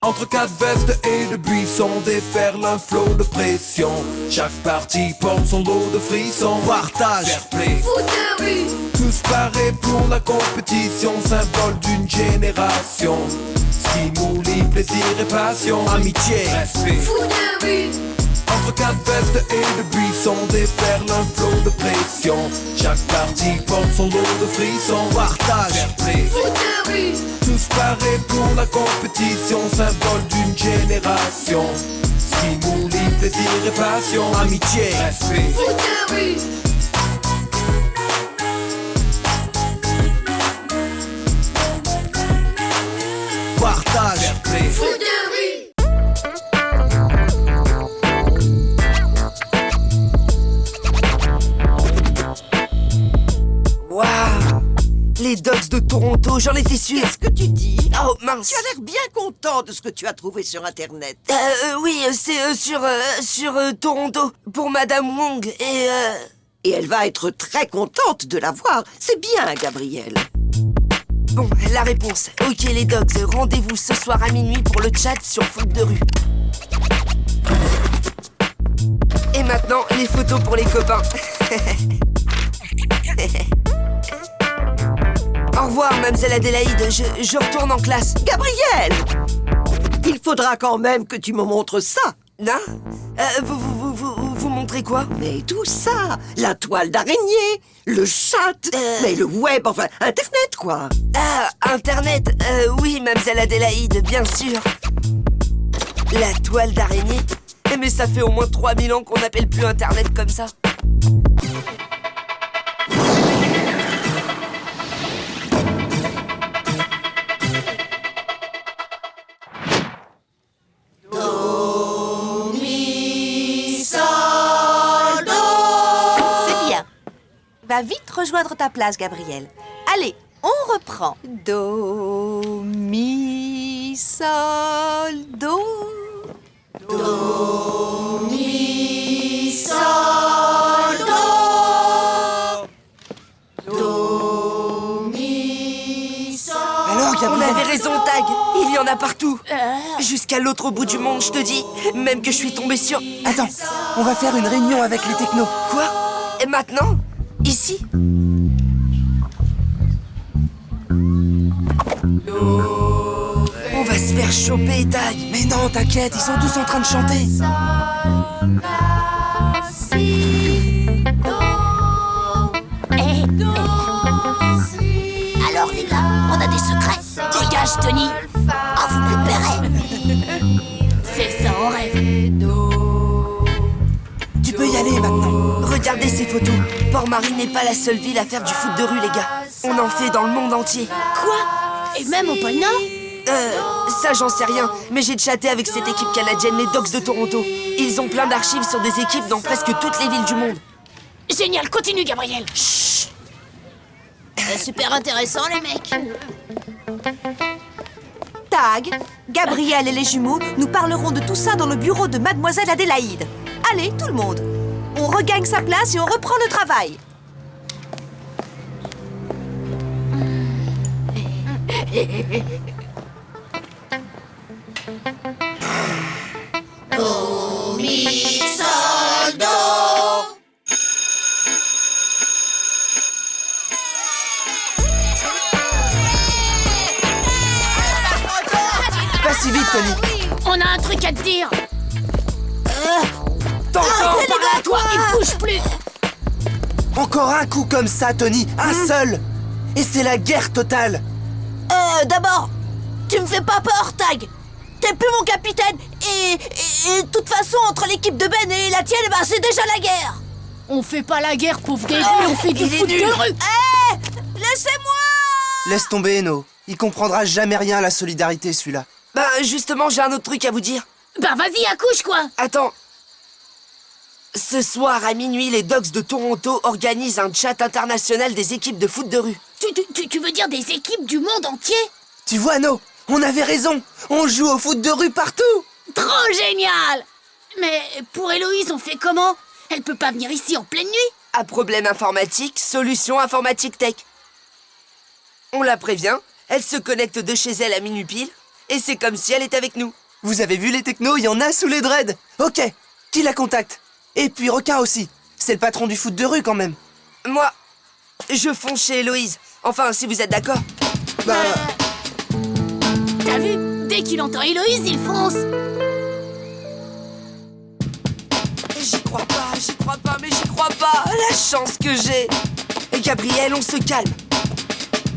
Entre quatre vestes et de buissons déferle un flot de pression. Chaque partie porte son lot de frissons. Partage, fair play, foot de rue. Tous parés pour la compétition, symbole d'une génération. Stimuli, plaisir et passion. Amitié, respect, Foot de rue. Entre quatre vestes et de buissons déferle un flot de pression. Chaque partie porte son lot de frissons. Partage, fair play, foot de rue. Tous parés pour la compétition, symbole d'une génération. Stimuli, plaisir et passion. Amitié, respect, foot de rue. partage, fair play, Foot de rue. Waouh! Les Dogs de Toronto, j'en étais sûr. Qu'est-ce que tu dis? Oh mince! Tu as l'air bien content de ce que tu as trouvé sur Internet. Oui, c'est sur Toronto, pour Madame Wong, Et elle va être très contente de la voir. C'est bien, Gabriel. Bon, la réponse. Ok les Dogs, rendez-vous ce soir à minuit pour le chat sur Foot de rue. Et maintenant, les photos pour les copains. Au revoir, mademoiselle Adélaïde, je retourne en classe. Gabriel! Il faudra quand même que tu me montres ça. Non? Vous montrez quoi? Mais tout ça, la toile d'araignée, le chat, mais le web, enfin, Internet, quoi. Ah, Internet, oui, mademoiselle Adélaïde, bien sûr. La toile d'araignée? Mais ça fait au moins 3000 ans qu'on n'appelle plus Internet comme ça. C'est bien. Va vite rejoindre ta place, Gabriel. Allez, on reprend. Do, mi, sol, do. Do, mi, sol, do. Do, mi, sol. Alors, on avait raison, Tag. Il y en a partout. Jusqu'à l'autre bout du monde, je te dis. Même que je suis tombé sur... Attends, on va faire une réunion avec les technos. Quoi? Et maintenant? Ici? On va se faire choper, Tag. Mais non, t'inquiète, ils sont tous en train de chanter. Alors les gars, on a des secrets. Dégage, Tony. Ah, vous me le paierez. C'est ça, on rêve. Tu peux y aller maintenant. Regardez ces photos. Port-Marie n'est pas la seule ville à faire du foot de rue, les gars. On en fait dans le monde entier. Quoi? Et même au pôle Nord? Ça j'en sais rien, mais j'ai chatté avec cette équipe canadienne, les Dogs de Toronto. Ils ont plein d'archives sur des équipes dans presque toutes les villes du monde. Génial, continue, Gabriel. Chut. Super intéressant, les mecs. Tag, Gabriel et les jumeaux, nous parlerons de tout ça dans le bureau de mademoiselle Adélaïde. Allez, tout le monde. On regagne sa place et on reprend le travail. Do, mi, sol, do. Pas si vite, Tony. On a un truc à te dire. T'entends? Parle à toi, il bouge plus. Encore un coup comme ça, Tony. Un seul. Et c'est la guerre totale. D'abord, tu me fais pas peur, Tag. T'es plus mon capitaine. Et de toute façon, entre l'équipe de Ben et la tienne, c'est déjà la guerre. On fait pas la guerre, pauvre début, on fait du il est foot de nul. rue. Laissez-moi. Laisse tomber, Eno. Il comprendra jamais rien à la solidarité, celui-là. Bah justement, j'ai un autre truc à vous dire. Bah vas-y, accouche, quoi. Attends. Ce soir à minuit, les Dogs de Toronto organisent un chat international des équipes de foot de rue. Tu veux dire des équipes du monde entier? Tu vois, No, on avait raison. On joue au foot de rue partout. Trop génial. Mais pour Héloïse, on fait comment? Elle peut pas venir ici en pleine nuit? À problème informatique, solution informatique tech. On la prévient, elle se connecte de chez elle à minuit pile, Et c'est comme si elle était avec nous. Vous avez vu les technos, il y en a sous les dreads. Ok, qui la contacte? Et puis Requin aussi. C'est le patron du foot de rue quand même. Moi, je fonce chez Héloïse. Enfin, si vous êtes d'accord. Bah... T'as vu? Dès qu'il entend Héloïse, il fonce. J'y crois pas, mais j'y crois pas. La chance que j'ai. Et Gabriel, on se calme.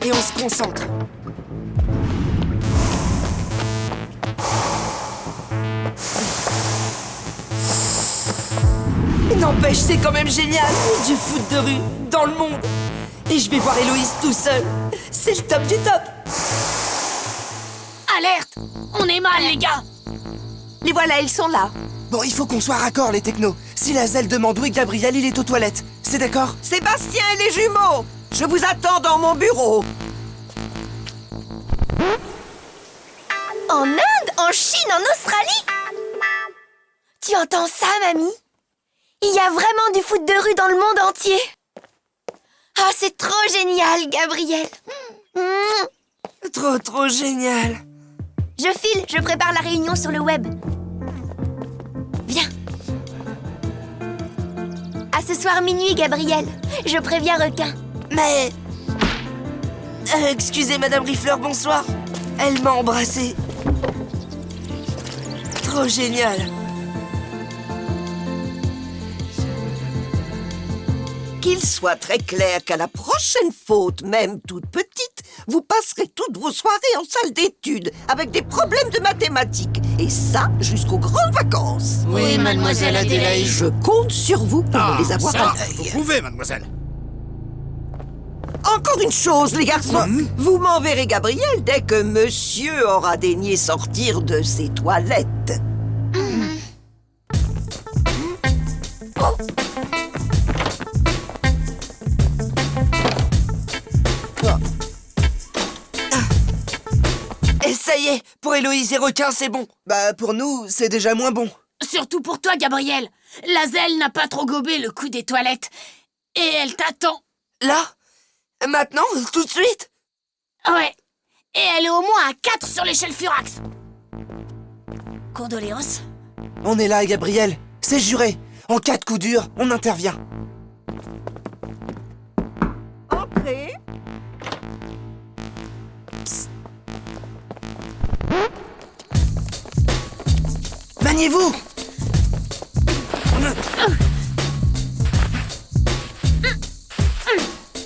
Et on se concentre. N'empêche, c'est quand même génial. Du foot de rue, dans le monde. Et je vais voir Héloïse tout seul. C'est le top du top. Alerte! On est mal, les gars! Les voilà, ils sont là. Bon, il faut qu'on soit raccord, les technos. Si la zèle demande où est Gabriel, il est aux toilettes. C'est d'accord? Sébastien et les jumeaux, je vous attends dans mon bureau. En Inde, en Chine, en Australie. Tu entends ça, mamie? Il y a vraiment du foot de rue dans le monde entier. Ah, c'est trop génial, Gabriel. Trop génial. Je file, je prépare la réunion sur le web. Viens. À ce soir minuit, Gabriel. Je préviens Requin. Mais... excusez, Madame Riffleur, bonsoir. Elle m'a embrassé. Trop génial. Qu'il soit très clair qu'à la prochaine faute, même toute petite, vous passerez toutes vos soirées en salle d'études avec des problèmes de mathématiques. Et ça, jusqu'aux grandes vacances. Oui, mademoiselle Adélaïde. Je compte sur vous pour me les avoir à Vous l'œil. pouvez, mademoiselle. Encore une chose, les garçons. Vous m'enverrez Gabriel dès que monsieur aura daigné sortir de ses toilettes. Et ça y est, pour Héloïse et Requin, c'est bon. Bah, pour nous, c'est déjà moins bon. Surtout pour toi, Gabriel. La zèle n'a pas trop gobé le coup des toilettes. Et elle t'attend. Là? Maintenant? Tout de suite? Ouais. Et elle est au moins à 4 sur l'échelle Furax. Condoléances. On est là, Gabriel. C'est juré. En cas de coup dur, on intervient. Entrez. Maniez-vous!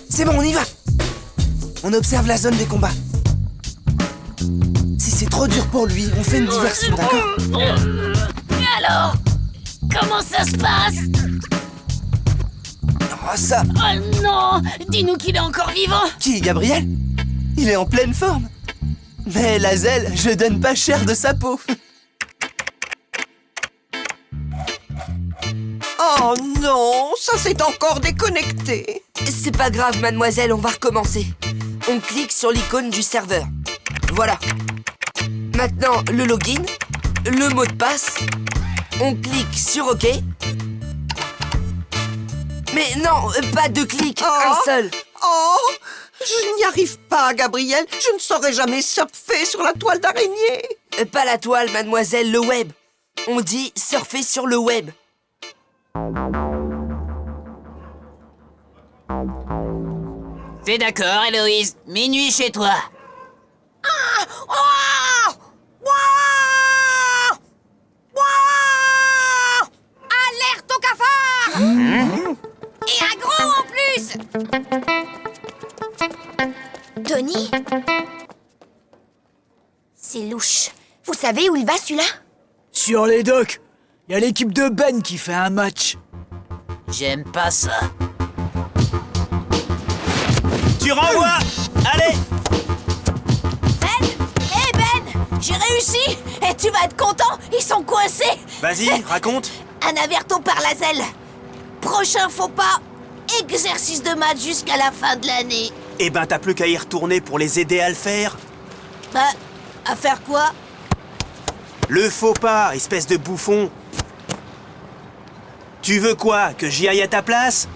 C'est bon, on y va! On observe la zone des combats. Si c'est trop dur pour lui, on fait une diversion, d'accord? Alors, comment ça se passe? Oh, ça... Oh non! Dis-nous qu'il est encore vivant! Qui, Gabriel? Il est en pleine forme. Mais la zèle, je donne pas cher de sa peau. Oh non, ça s'est encore déconnecté. C'est pas grave, mademoiselle, on va recommencer. On clique sur l'icône du serveur. Voilà. Maintenant, le login, le mot de passe. On clique sur OK. Mais non, pas deux clics, un seul. Oh, je n'y arrive pas, Gabriel. Je ne saurais jamais surfer sur la toile d'araignée. Pas la toile, mademoiselle, le web. On dit surfer sur le web. T'es d'accord, Héloïse? Minuit chez toi. Alerte au cafard! Et un gros en plus! Tony? C'est louche. Vous savez où il va, celui-là? Sur les docks, il y a l'équipe de Ben qui fait un match. J'aime pas ça. Tu renvoies. Allez. Ben! Hé Ben! J'ai réussi! Et tu vas être content, ils sont coincés! Vas-y, raconte. Un averto par la zèle. Prochain faux pas, exercice de maths jusqu'à la fin de l'année. Eh ben, t'as plus qu'à y retourner pour les aider à le faire. Bah, à faire quoi? Le faux pas, espèce de bouffon. Tu veux quoi? Que j'y aille à ta place?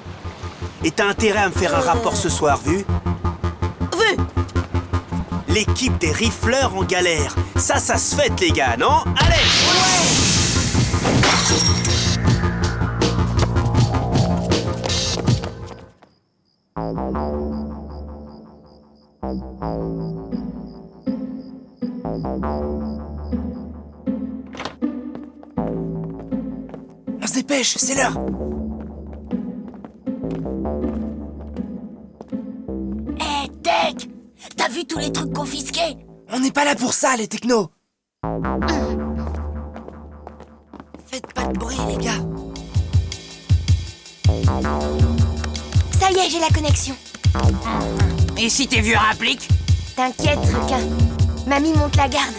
Et t'as intérêt à me faire un rapport ce soir, vu? Vu! l'équipe des rifleurs en galère. Ça se fête, les gars, non? Allez! On se dépêche, c'est l'heure. Hé, Tech! T'as vu tous les trucs confisqués? On n'est pas là pour ça, les technos. Faites pas de bruit, les gars. Ça y est, j'ai la connexion. Et si tes vieux rappliques? T'inquiète, requin. Mamie monte la garde.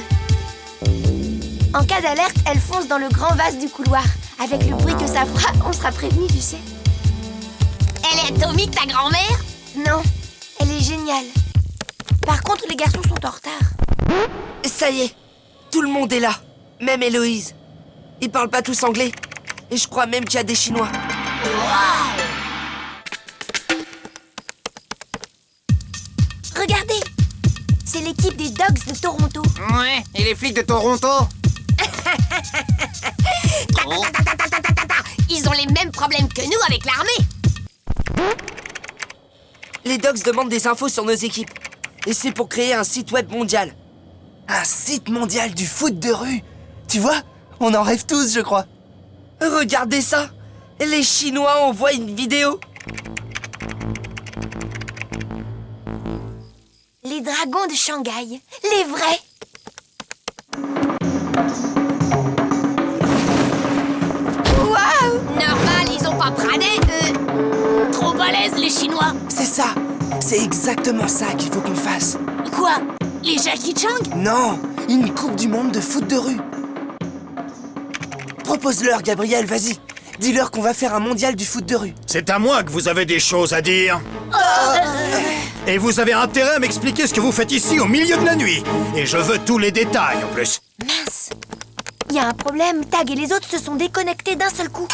En cas d'alerte, elle fonce dans le grand vase du couloir. Avec le bruit que ça fera, on sera prévenu, tu sais. Elle est atomique, ta grand-mère? Non, elle est géniale. Par contre, les garçons sont en retard. Ça y est, tout le monde est là. Même Héloïse. Ils parlent pas tous anglais. Et je crois même qu'il y a des Chinois. Regardez, c'est l'équipe des Dogs de Toronto. Ouais, et les flics de Toronto? Oh. Ils ont les mêmes problèmes que nous avec l'armée. Les Dogs demandent des infos sur nos équipes. Et c'est pour créer un site web mondial. Un site mondial du foot de rue. Tu vois, on en rêve tous, je crois. Regardez ça. Les Chinois envoient une vidéo. Les dragons de Shanghai, les vrais. Waouh! Normal, ils ont pas pradé. Trop balèzes, les Chinois. C'est ça. C'est exactement ça qu'il faut qu'on fasse. Quoi? Les Jackie Chang? Non, une coupe du monde de foot de rue. Propose-leur, Gabriel, vas-y. Dis-leur qu'on va faire un mondial du foot de rue. C'est à moi que vous avez des choses à dire. Et vous avez intérêt à m'expliquer ce que vous faites ici au milieu de la nuit. Et je veux tous les détails en plus. Mince. Il y a un problème, Tag et les autres se sont déconnectés d'un seul coup.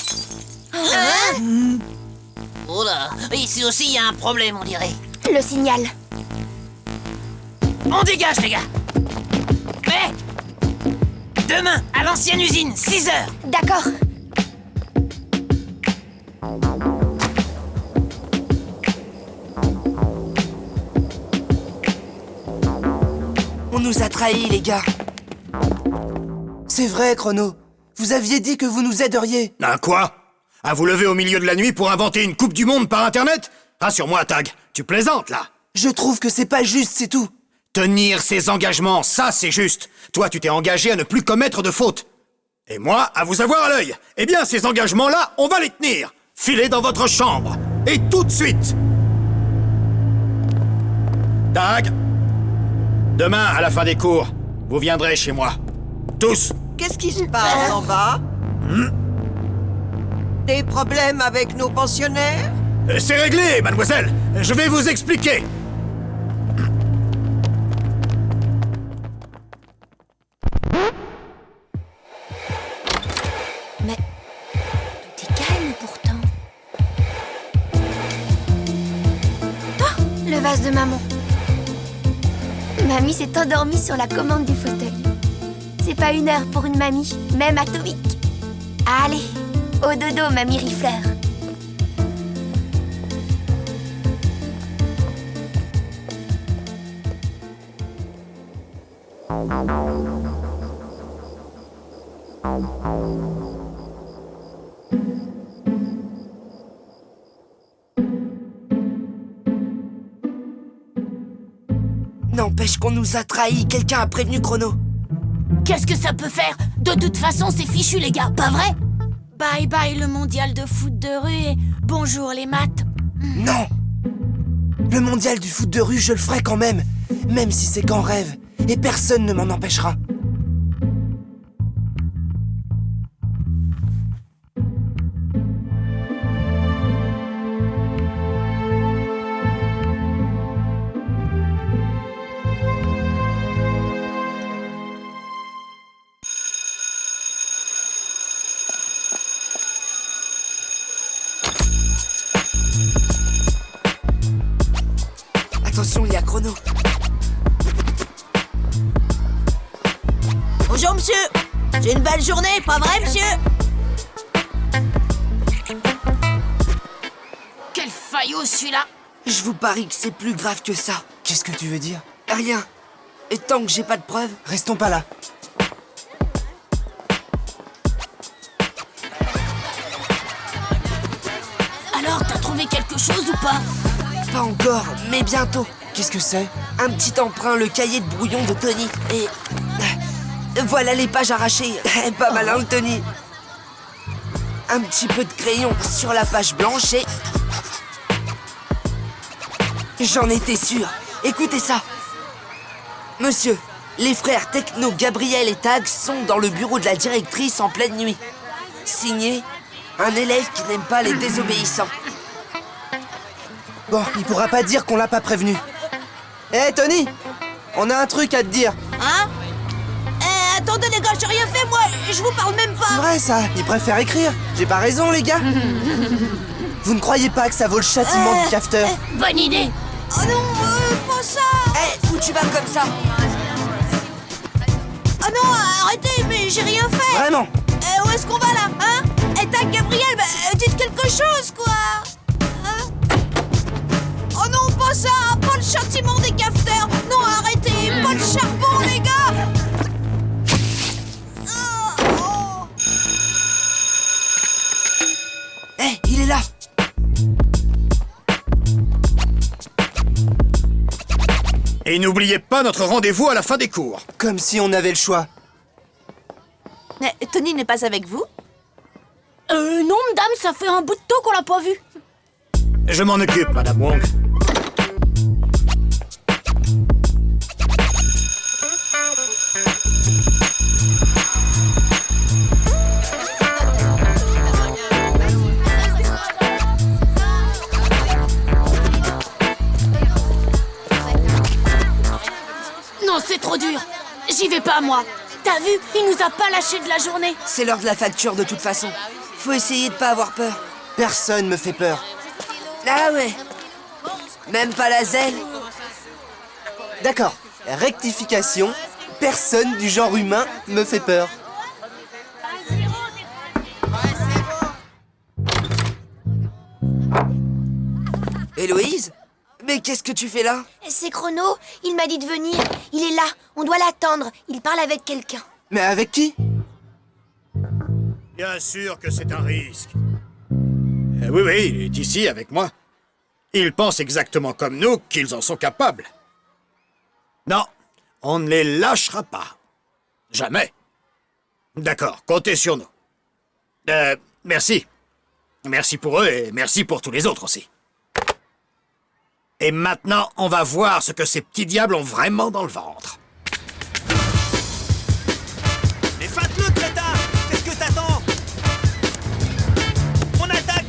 Oh là, ici aussi il y a un problème, on dirait. Le signal. On dégage, les gars. Mais demain, à l'ancienne usine, 6h. D'accord. On nous a trahis, les gars. C'est vrai, Chrono. Vous aviez dit que vous nous aideriez. À quoi? À vous lever au milieu de la nuit pour inventer une coupe du monde par Internet? Rassure-moi, Tag, tu plaisantes, là. Je trouve que c'est pas juste, c'est tout. Tenir ses engagements, ça c'est juste. Toi, tu t'es engagé à ne plus commettre de fautes. Et moi, à vous avoir à l'œil. Eh bien, ces engagements-là, on va les tenir. Filez dans votre chambre. Et tout de suite. Tag, demain, à la fin des cours, vous viendrez chez moi. Tous. Qu'est-ce qui se passe en bas? Des problèmes avec nos pensionnaires? C'est réglé, mademoiselle. Je vais vous expliquer. Mais tout est calme pourtant. Oh, le vase de maman. Mamie s'est endormie sur la commande du fauteuil. C'est pas une heure pour une mamie, même atomique. Allez, au dodo, mamie rifleur. N'empêche qu'on nous a trahis. Quelqu'un a prévenu Chrono. Qu'est-ce que ça peut faire? De toute façon, c'est fichu, les gars, pas vrai? Bye bye le mondial de foot de rue et bonjour les maths. Non. Le mondial du foot de rue, je le ferai quand même. Même si c'est qu'en rêve. Et personne ne m'en empêchera. Attention, il y a Chrono. C'est une belle journée, pas vrai, monsieur? Quel faillot, celui-là! Je vous parie que c'est plus grave que ça. Qu'est-ce que tu veux dire? Rien. Et tant que j'ai pas de preuves... Restons pas là. Alors, t'as trouvé quelque chose ou pas? Pas encore, mais bientôt. Qu'est-ce que c'est? Un petit emprunt, le cahier de brouillon de Tony. Et... voilà les pages arrachées. Pas malin, le Tony. Un petit peu de crayon sur la page blanche et... J'en étais sûr. Écoutez ça. Monsieur, les frères Techno, Gabriel et Tag sont dans le bureau de la directrice en pleine nuit. Signé, un élève qui n'aime pas les désobéissants. Bon, il pourra pas dire qu'on l'a pas prévenu. Hé, Tony! On a un truc à te dire. Hein? Attendez les gars, j'ai rien fait moi, je vous parle même C'est pas. vrai ça, il préfère écrire. J'ai pas raison, les gars. Vous ne croyez pas que ça vaut le châtiment du cafeteur? Bonne idée. Oh non, pas ça. Où tu vas comme ça? Oh non, arrêtez, mais j'ai rien fait. Vraiment? Où est-ce qu'on va là, hein? Tac, Gabriel, dites quelque chose, quoi. Hein? Oh non, pas ça, pas le châtiment des cafeteurs. Non, arrêtez, pas de charbon, les gars. Il est là. Et n'oubliez pas notre rendez-vous à la fin des cours. Comme si on avait le choix. Mais Tony n'est pas avec vous? Non, madame, ça fait un bout de temps qu'on l'a pas vu. Je m'en occupe, Madame Wong. Non, c'est trop dur. J'y vais pas, moi. T'as vu? Il nous a pas lâché de la journée. C'est l'heure de la facture de toute façon. Faut essayer de pas avoir peur. Personne me fait peur. Ah ouais. Même pas la zèle. D'accord. Rectification. Personne du genre humain me fait peur. Héloïse? Mais qu'est-ce que tu fais là? C'est Chrono, il m'a dit de venir. Il est là, on doit l'attendre. Il parle avec quelqu'un. Mais avec qui? Bien sûr que c'est un risque. Oui, il est ici avec moi. Ils pensent exactement comme nous qu'ils en sont capables. Non, on ne les lâchera pas. Jamais. D'accord, comptez sur nous. Merci. Merci pour eux et merci pour tous les autres aussi. Et maintenant, on va voir ce que ces petits diables ont vraiment dans le ventre. Mais faites-le, crétin! Qu'est-ce que t'attends? On attaque!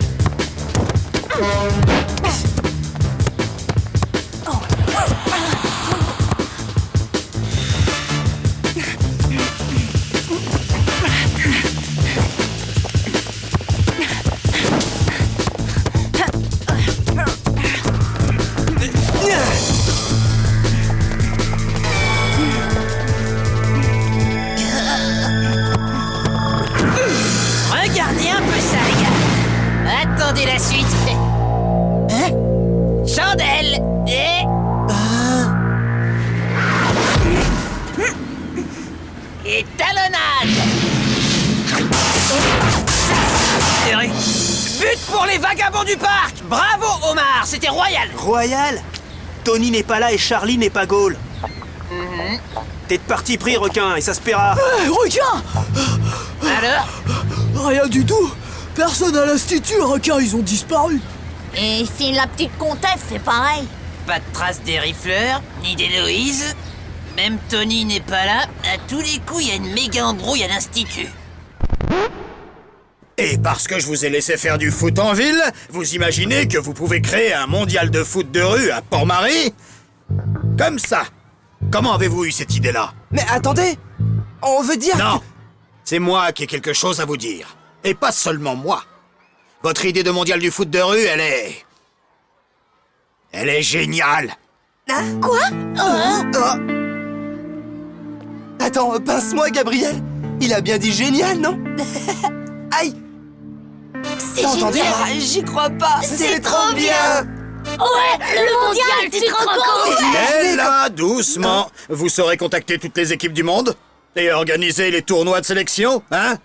Regardez un peu ça, les gars. Attendez la suite. Hein? Chandelle et... Et talonnade. But pour les vagabonds du parc. Bravo, Omar, c'était royal. Royal? Tony n'est pas là et Charlie n'est pas Gaulle. T'es de parti pris, requin, et ça se paiera. Requin! Alors? Rien du tout. Personne à l'institut, requin, ils ont disparu. Et si la petite comtesse fait pareil? Pas de trace des rifleurs, ni d'Héloïse. Même Tony n'est pas là. À tous les coups, il y a une méga embrouille à l'institut. Et parce que je vous ai laissé faire du foot en ville, vous imaginez que vous pouvez créer un mondial de foot de rue à Port-Marie? Comme ça. Comment avez-vous eu cette idée-là? Mais attendez! On veut dire Non! que... C'est moi qui ai quelque chose à vous dire. Et pas seulement moi. Votre idée de mondial du foot de rue, elle est... Elle est géniale! Quoi? Attends, pince-moi, Gabriel! Il a bien dit génial, non? Aïe! C'est T'as entendu? génial. Ah, j'y crois pas. C'est trop bien. Ouais, le mondial, tu te rends compte? Et là, doucement. Vous saurez contacter toutes les équipes du monde et organiser les tournois de sélection, hein?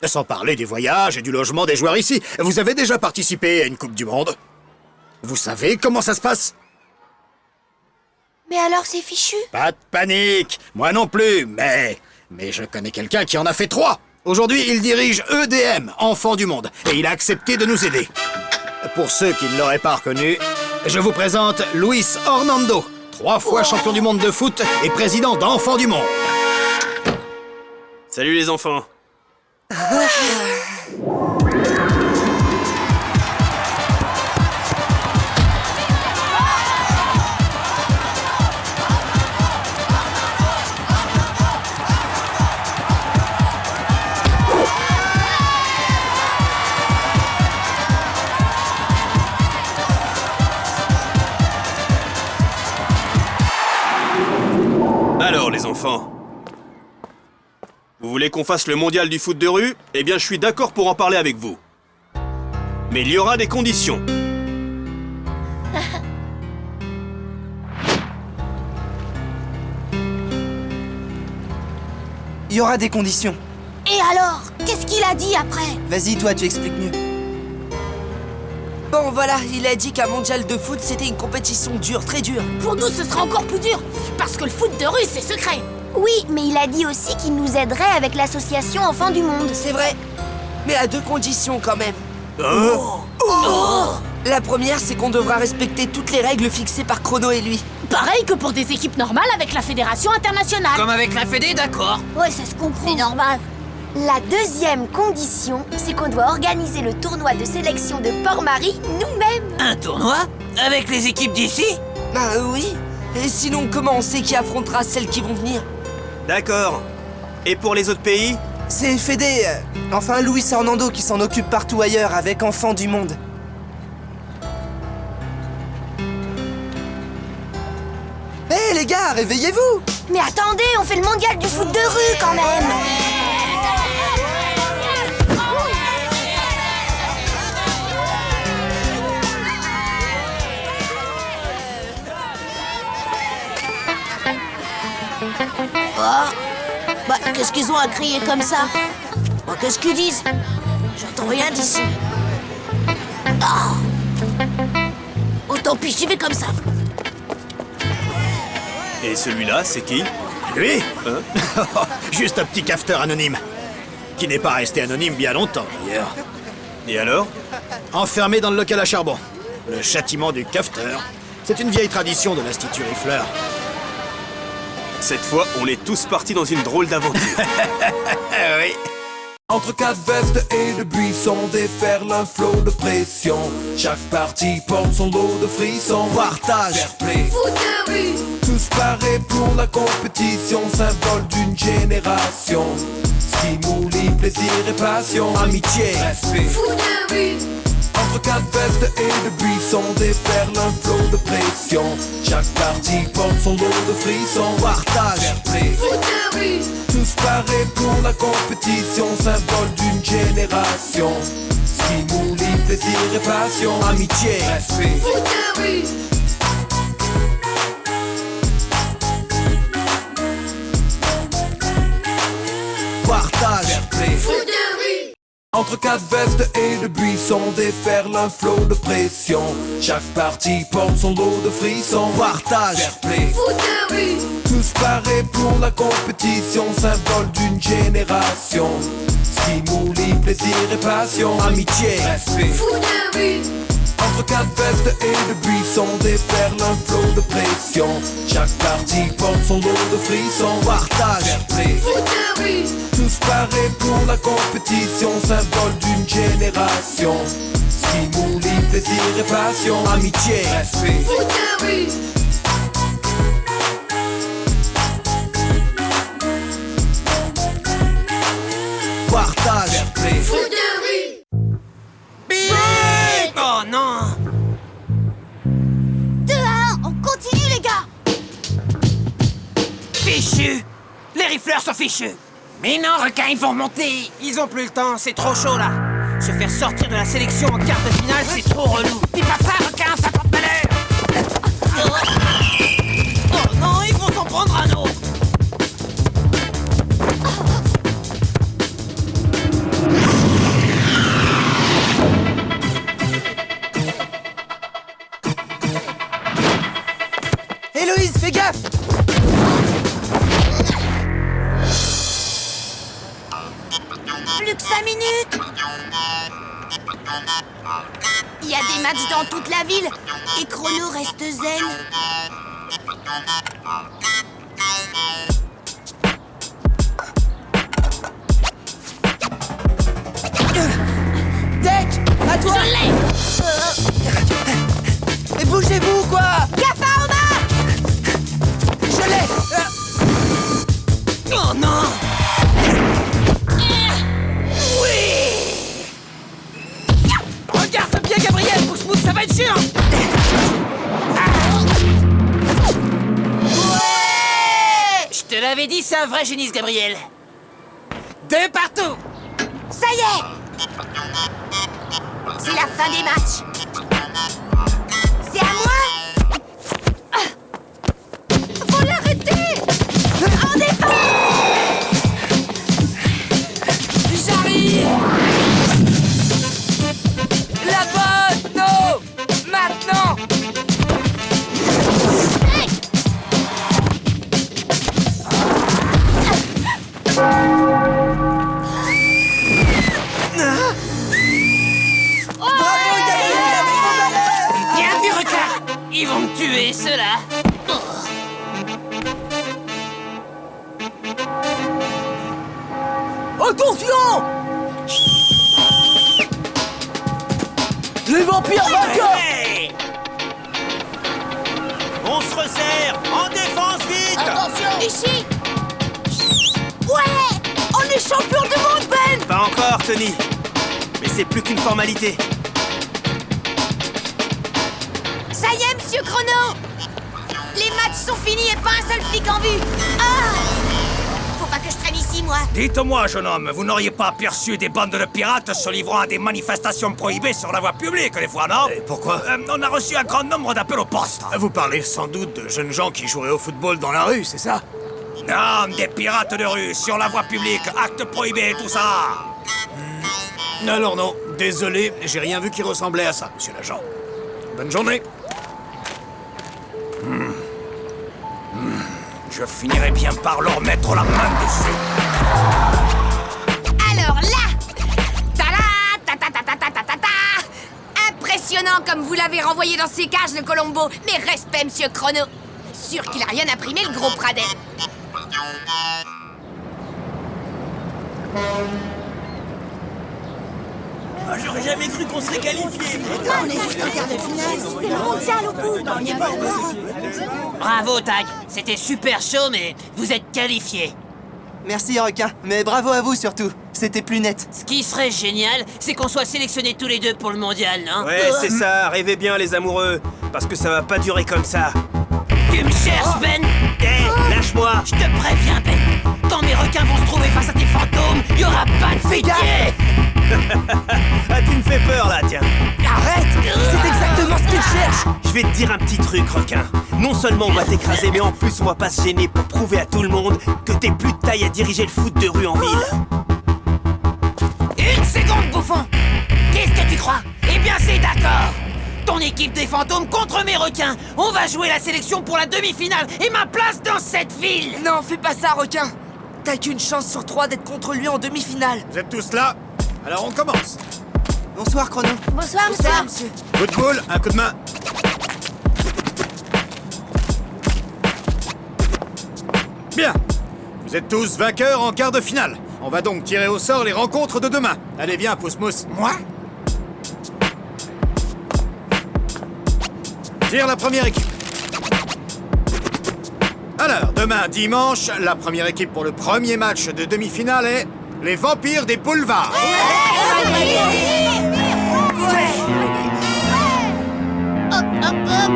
Sans parler des voyages et du logement des joueurs ici. Vous avez déjà participé à une Coupe du Monde? Vous savez comment ça se passe? Mais alors c'est fichu. Pas de panique. Moi non plus, mais je connais quelqu'un qui en a fait 3. Aujourd'hui, il dirige EDM, Enfants du Monde, et il a accepté de nous aider. Pour ceux qui ne l'auraient pas reconnu, je vous présente Luis Ornando, 3 fois champion du monde de foot et président d'Enfants du Monde. Salut les enfants. Alors les enfants, vous voulez qu'on fasse le mondial du foot de rue? Eh bien je suis d'accord pour en parler avec vous. Mais il y aura des conditions. Il y aura des conditions. Et alors? Qu'est-ce qu'il a dit après? Vas-y, toi, tu expliques mieux. Bon, voilà, il a dit qu'un mondial de foot, c'était une compétition dure, très dure. Pour nous, ce sera encore plus dur, parce que le foot de rue, c'est secret. Oui, mais il a dit aussi qu'il nous aiderait avec l'association Enfants du Monde. C'est vrai, mais à 2 conditions quand même. Hein? La première, c'est qu'on devra respecter toutes les règles fixées par Chrono et lui. Pareil que pour des équipes normales avec la Fédération Internationale. Comme avec la Fédé, d'accord. Ouais, ça se comprend. C'est normal. La deuxième condition, c'est qu'on doit organiser le tournoi de sélection de Port-Marie nous-mêmes. Un tournoi? Avec les équipes d'ici? Bah oui. Et sinon, comment on sait qui affrontera celles qui vont venir? D'accord. Et pour les autres pays? C'est Fédé, enfin Luis Ornando qui s'en occupe partout ailleurs avec Enfants du Monde. Hé les gars, réveillez-vous! Mais attendez, on fait le mondial du foot de rue quand même. Bah, qu'est-ce qu'ils ont à crier comme ça? Bah, qu'est-ce qu'ils disent? J'entends rien d'ici. Ah. Oh, tant pis, j'y vais comme ça. Et celui-là, c'est qui? Lui? Hein? Juste un petit cafeteur anonyme. Qui n'est pas resté anonyme bien longtemps, d'ailleurs. Et alors? Enfermé dans le local à charbon. Le châtiment du cafeteur. C'est une vieille tradition de l'Institut Riffleur. Cette fois, on est tous partis dans une drôle d'aventure. Oui. Entre 4 vestes et de buissons déferle un flot de pression. Chaque partie porte son lot de frissons. Partage, fair play, Foot de rue, tous parés pour la compétition, symbole d'une génération. Stimuli, plaisir et passion, amitié, respect. foot de rue, Entre 4 vestes et de buissons déferle un flot de pression. Chaque partie porte son lot de frissons. Partage, fair play, foot de rue, tous parés pour la compétition, symbole d'une génération. Stimuli, plaisir et passion, amitié, respect. foot de rue, Partage, fair play. foot de rue, Entre 4 vestes et de buissons déferle un flot de pression. Chaque partie porte son lot de frissons. Partage, fair play, foot de rue, tous parés pour la compétition, symbole d'une génération. Stimuli, plaisir et passion, amitié, respect. foot de rue, Entre 4 vestes et de buissons déferle un flot de pression. Chaque partie porte son lot de frissons. Partage, fair play, foot de rue, tous parés pour la compétition, symbole d'une génération. Stimuli, plaisir et passion, amitié, respect. foot de rue, Partage, fair play, foot de rue, Oh non! 2-1, on continue les gars. Fichu! Les rifleurs sont fichus! Mais non, requin, ils vont remonter. Ils ont plus le temps, c'est trop chaud là. Se faire sortir de la sélection en quart de finale, c'est trop relou. Dis pas ça, requin, ça porte malheur. Oh non, ils vont s'en prendre un autre. Héloïse, fais gaffe! Plus que 5 minutes. Il y a des matchs dans toute la ville et Chrono reste zen. Deck, à toi! Je l'ai. Et bougez-vous, quoi! Cafard Omar! Je l'ai! Oh non! Regarde bien, Gabriel, pousse-mousse, ça va être chiant! Je te l'avais dit, c'est un vrai génie, ce Gabriel. 2 partout. Ça y est! C'est la fin des matchs. C'est à moi? Faut l'arrêter! En défense! J'arrive! La bonne! Non! Maintenant! Bien vu, requin. Ils vont me tuer, ceux-là. Attention! Les vampires vainqueurs! Hey! On se resserre! En défense, vite! Attention! Ici! Ouais! On est champion du monde, Ben! Pas encore, Tony. Mais c'est plus qu'une formalité. Ça y est, Monsieur Chrono! Les matchs sont finis et pas un seul flic en vue! Ah! Faut pas que je traîne ici, moi! Dites-moi, jeune homme, vous n'auriez pas aperçu des bandes de pirates se livrant à des manifestations prohibées sur la voie publique, des fois, non? Et pourquoi? On a reçu un grand nombre d'appels au poste. Vous parlez sans doute de jeunes gens qui joueraient au football dans la rue, c'est ça? Non, des pirates de rue, sur la voie publique, actes prohibés, tout ça. Alors non, désolé, j'ai rien vu qui ressemblait à ça, monsieur l'agent. Bonne journée. Je finirai bien par leur mettre la main dessus. Alors là! Ta-da! Ta-ta-ta-ta-ta-ta-ta! Impressionnant comme vous l'avez renvoyé dans ses cages, le Colombo! Mais respect, Monsieur Chrono! Sûr qu'il a rien imprimé, le gros Pradet! J'aurais jamais cru qu'on serait qualifié. On est juste en quart de finale! C'est le mondial au bout! On y est pas encore! Bravo, Tag. C'était super chaud, mais vous êtes qualifiés. Merci, requin, mais bravo à vous surtout. C'était plus net. Ce qui serait génial, c'est qu'on soit sélectionnés tous les deux pour le mondial, non? Ouais, c'est ça. Rêvez bien, les amoureux. Parce que ça va pas durer comme ça. Tu me cherches, Ben? Hé, lâche-moi. Je te préviens, Ben. Quand mes requins vont se trouver face à tes fantômes, y aura pas de pitié. Ah, tu me fais peur, là, tiens. Arrête! C'est exactement ce qu'il cherche! Je vais te dire un petit truc, requin. Non seulement on va t'écraser, mais en plus on va pas se gêner pour prouver à tout le monde que t'es plus de taille à diriger le foot de rue en ville. Une seconde, bouffon. Qu'est-ce que tu crois? Eh bien, c'est d'accord. Ton équipe des fantômes contre mes requins. On va jouer la sélection pour la demi-finale et ma place dans cette ville. Non, fais pas ça, requin! T'as qu'une chance sur 3 d'être contre lui en demi-finale. Vous êtes tous là? Alors on commence. Bonsoir, Chrono. Bonsoir, Bonsoir, monsieur! monsieur. Coup de boule, un coup de main. Bien. Vous êtes tous vainqueurs en quart de finale. On va donc tirer au sort les rencontres de demain. Allez, viens, Pousse-Mousse. Moi? Tire la première équipe. Alors, demain, dimanche, la première équipe pour le premier match de demi-finale est les Vampires des Boulevards.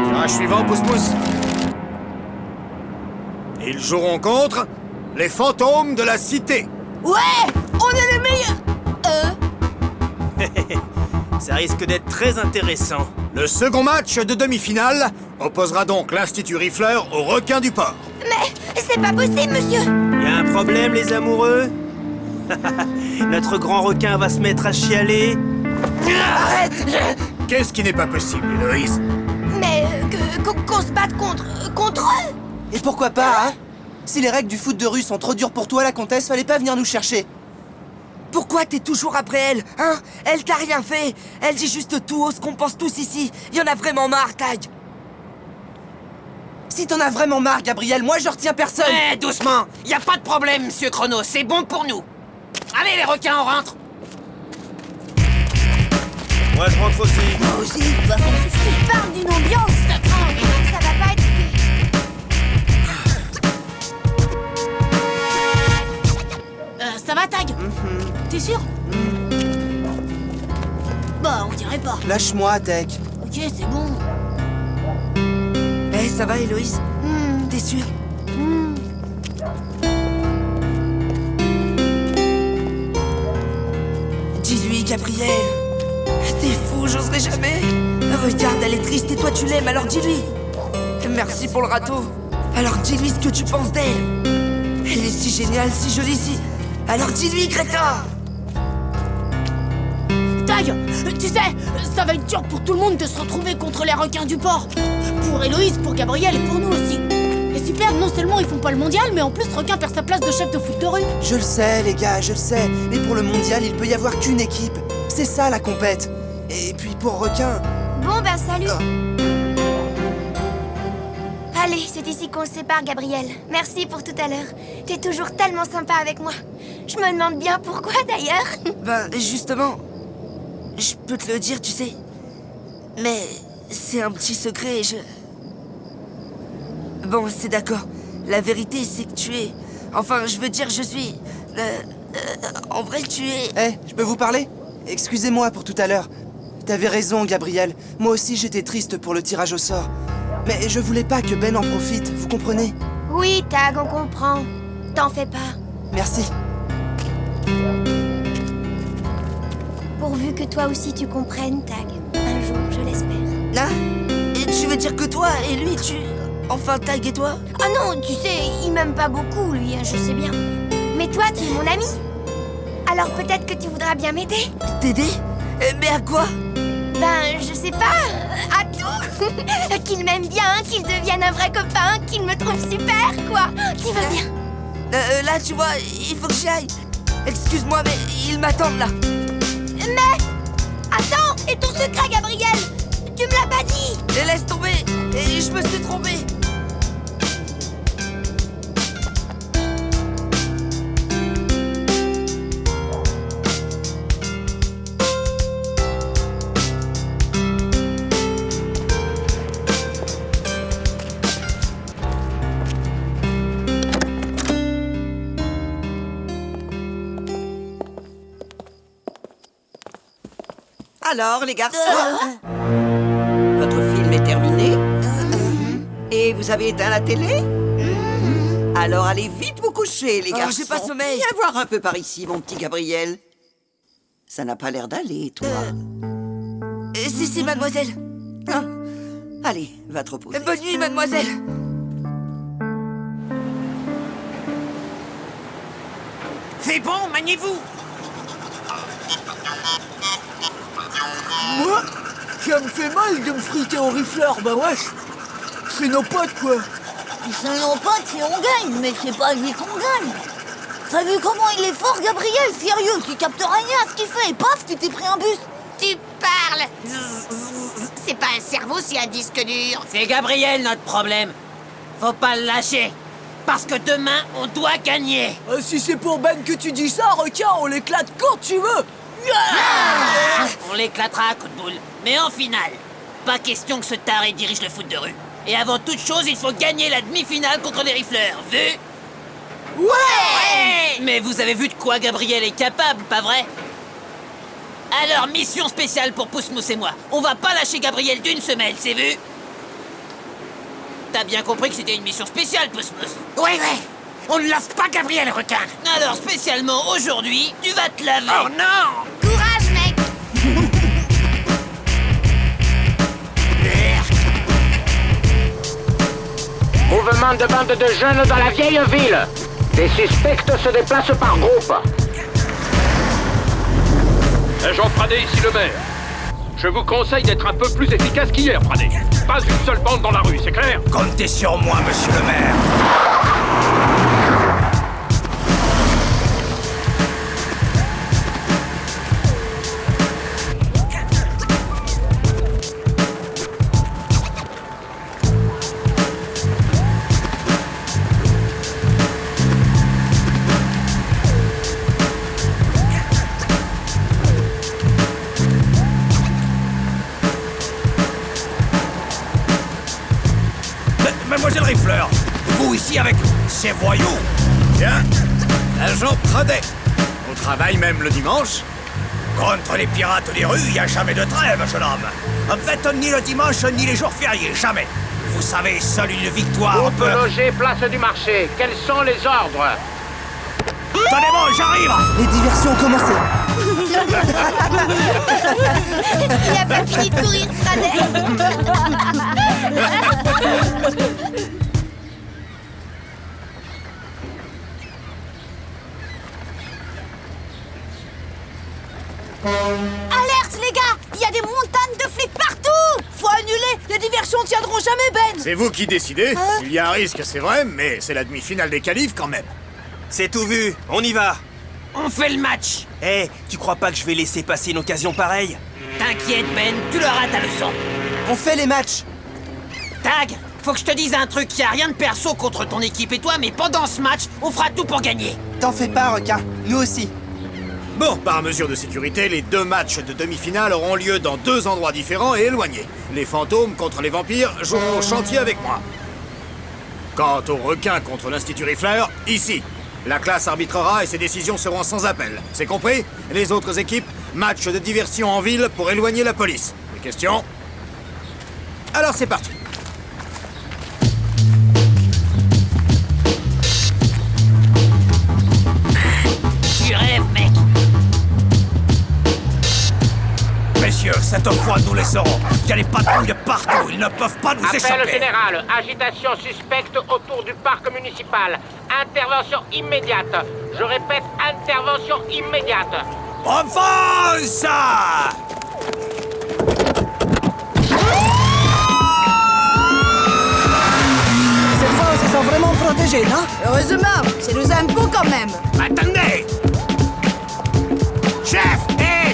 Tirage suivant, Pousse-Mousse. Ils joueront contre les Fantômes de la Cité. Ouais, on est les meilleurs. Ça risque d'être très intéressant. Le second match de demi-finale opposera donc l'Institut Rifleur au requin du port. Mais c'est pas possible, monsieur. Y a un problème, les amoureux? Notre grand requin va se mettre à chialer. Arrête! Qu'est-ce qui n'est pas possible, Héloïse? Mais qu'on se batte contre eux. Et pourquoi pas, hein? Si les règles du foot de rue sont trop dures pour toi, la comtesse, fallait pas venir nous chercher. Pourquoi t'es toujours après elle, hein? Elle t'a rien fait. Elle dit juste tout haut ce qu'on pense tous ici. Y en a vraiment marre, Tag. Si t'en as vraiment marre, Gabriel, moi je retiens personne. Eh, doucement. Y a pas de problème, monsieur Chrono. C'est bon pour nous. Allez, les requins, on rentre. Moi, je rentre aussi. Moi aussi, de toute façon, c'est ce Tu parles d'une ambiance, ça va pas être... ça va, Tag? T'es sûr? Bah, on dirait pas. Lâche-moi, Tech. Ok, c'est bon. Eh, ça va, Héloïse? T'es sûre? Dis-lui, Gabriel. T'es fou, j'oserais jamais. Regarde, elle est triste et toi tu l'aimes, alors dis-lui. Merci pour le râteau. Alors dis-lui ce que tu penses d'elle. Elle est si géniale, si jolie, si... Alors dis-lui, crétin! Tag, tu sais, ça va être dur pour tout le monde de se retrouver contre les requins du port. Pour Héloïse, pour Gabriel et pour nous aussi. Et super, non seulement ils font pas le mondial, mais en plus requin perd sa place de chef de foot de rue. Je le sais, les gars, je le sais. Mais pour le mondial, il peut y avoir qu'une équipe. C'est ça, la compète. Et puis pour requin... Bon, ben salut. Allez, c'est ici qu'on se sépare, Gabriel. Merci pour tout à l'heure. T'es toujours tellement sympa avec moi. Je me demande bien pourquoi, d'ailleurs. Ben, justement... Je peux te le dire, tu sais. Mais... c'est un petit secret, Bon, c'est d'accord. La vérité, c'est que tu es... Enfin, je veux dire, je suis... en vrai, tu es... Eh, je peux vous parler? Excusez-moi pour tout à l'heure. T'avais raison, Gabriel. Moi aussi, j'étais triste pour le tirage au sort. Mais je voulais pas que Ben en profite, vous comprenez? Oui, Tag, on comprend. T'en fais pas. Merci. Pourvu que toi aussi tu comprennes, Tag. Un jour, je l'espère. Là? Et tu veux dire que toi et lui, tu... Enfin, Tag et toi? Ah non, tu sais, il m'aime pas beaucoup, lui, hein, je sais bien. Mais toi, tu es mon ami. Alors peut-être que tu voudras bien m'aider. T'aider? Mais à quoi? Ben, je sais pas, à tout. Qu'il m'aime bien, qu'il devienne un vrai copain, qu'il me trouve super, quoi. Tu veux bien? Là, tu vois, il faut que j'y aille. Excuse-moi, mais ils m'attendent, là. Mais... Attends, et ton secret, Gabriel? Tu me l'as pas dit. Et laisse tomber. Et je me suis trompé. Alors, les garçons, votre film est terminé. Et vous avez éteint la télé. Alors, allez vite vous coucher, les garçons. J'ai pas sommeil. Viens voir un peu par ici, mon petit Gabriel. Ça n'a pas l'air d'aller, toi. Si, mademoiselle. Ah. Allez, va te reposer. Bonne nuit, mademoiselle. C'est bon, maniez-vous. Moi, ça me fait mal de me friter au rifleur, bah wesh. C'est nos potes, quoi. C'est nos potes et on gagne, mais c'est pas lui qu'on gagne. T'as vu comment il est fort, Gabriel? Sérieux, tu captes rien à ce qu'il fait et paf, tu t'es pris un bus. Tu parles. C'est pas un cerveau, c'est un disque dur. C'est Gabriel notre problème. Faut pas le lâcher. Parce que demain, on doit gagner. Si c'est pour Ben que tu dis ça, requin, on l'éclate quand tu veux. On l'éclatera à coups de boule. Mais en finale, pas question que ce taré dirige le foot de rue. Et avant toute chose, il faut gagner la demi-finale contre les rifleurs. Vu? Ouais! Mais vous avez vu de quoi Gabriel est capable, pas vrai? Alors, mission spéciale pour Pousse-Mousse et moi. On va pas lâcher Gabriel d'une semelle, c'est vu? T'as bien compris que c'était une mission spéciale, Pousse-Mousse? Ouais. On ne lave pas Gabriel Requin. Alors spécialement aujourd'hui, tu vas te laver. Oh non! Courage, mec. Mouvement de bande de jeunes dans la vieille ville. Les suspects se déplacent par groupe. Agent Pradé, ici le maire. Je vous conseille d'être un peu plus efficace qu'hier, Pradé. Pas une seule bande dans la rue, c'est clair? Comptez sur moi, monsieur le maire. Mademoiselle Riffleur, vous ici avec ces voyous? Tiens, agent Pradé. On travaille même le dimanche? Contre les pirates des rues, il n'y a jamais de trêve, jeune homme. En fait, ni le dimanche, ni les jours fériés, jamais. Vous savez, seule une victoire On peut loger place du marché. Quels sont les ordres? Tenez-moi, j'arrive! Les diversions ont commencé. Il a pas fini de courir, Pradé. Alerte, les gars! Il y a des montagnes de flics partout! Faut annuler! Les diversions tiendront jamais, Ben! C'est vous qui décidez. Il y a un risque, c'est vrai, mais c'est la demi-finale des qualifs quand même. C'est tout vu, on y va. On fait le match. Tu crois pas que je vais laisser passer une occasion pareille? T'inquiète, Ben, tu l'auras ta leçon. On fait les matchs. Tag, faut que je te dise un truc, y a rien de perso contre ton équipe et toi, mais pendant ce match, on fera tout pour gagner. T'en fais pas, Requin. Nous aussi. Bon, par mesure de sécurité, les 2 matchs de demi-finale auront lieu dans 2 endroits différents et éloignés. Les fantômes contre les vampires joueront au chantier avec moi. Quant aux requins contre l'Institut Riffler, ici. La classe arbitrera et ses décisions seront sans appel. C'est compris? Les autres équipes, match de diversion en ville pour éloigner la police. Des questions? Alors c'est parti. Tu rêves, mec. Messieurs, cette fois nous les saurons. Il y a des patrouilles partout, ils ne peuvent pas nous Appel échapper. général. Agitation suspecte autour du parc municipal. Intervention immédiate. Je répète, intervention immédiate. Avance! Cette fois, on se sent vraiment protégé, non? Heureusement, c'est nous un coup quand même! Attendez! Chef!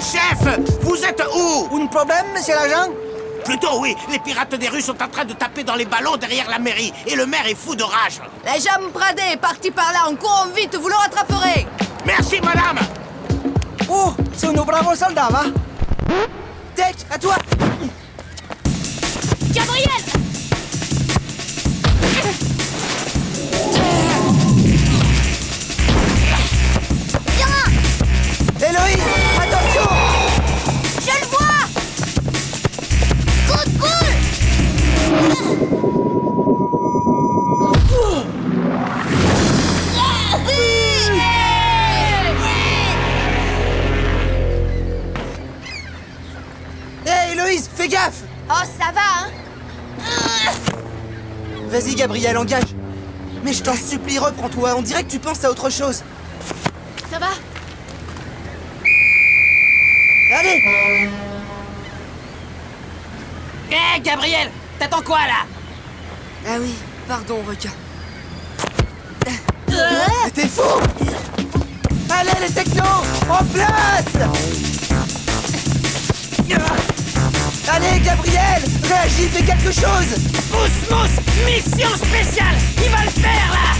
Chef! Vous êtes où? Un problème, monsieur l'agent? Plutôt oui, les pirates des rues sont en train de taper dans les ballons derrière la mairie et le maire est fou de rage. L'agent Pradé est parti par là en courant vite, vous le rattraperez! Merci, madame. Oh, c'est nos bravos soldats, va? Tech, à toi. Gabriel! Héloïse, attention! Je le vois! Coup de boule! Hé, Héloïse, fais gaffe! Oh, ça va, hein? Vas-y, Gabriel, engage. Mais je t'en supplie, reprends-toi. On dirait que tu penses à autre chose. Ça va? Allez! Hé, Gabriel, t'attends quoi, là? Ah oui, pardon, Requin. Mais t'es fou! Allez, les technos! En place! Allez, Gabriel! Réagis, fais quelque chose! Mousse, mousse, mission spéciale. Il va le faire, là.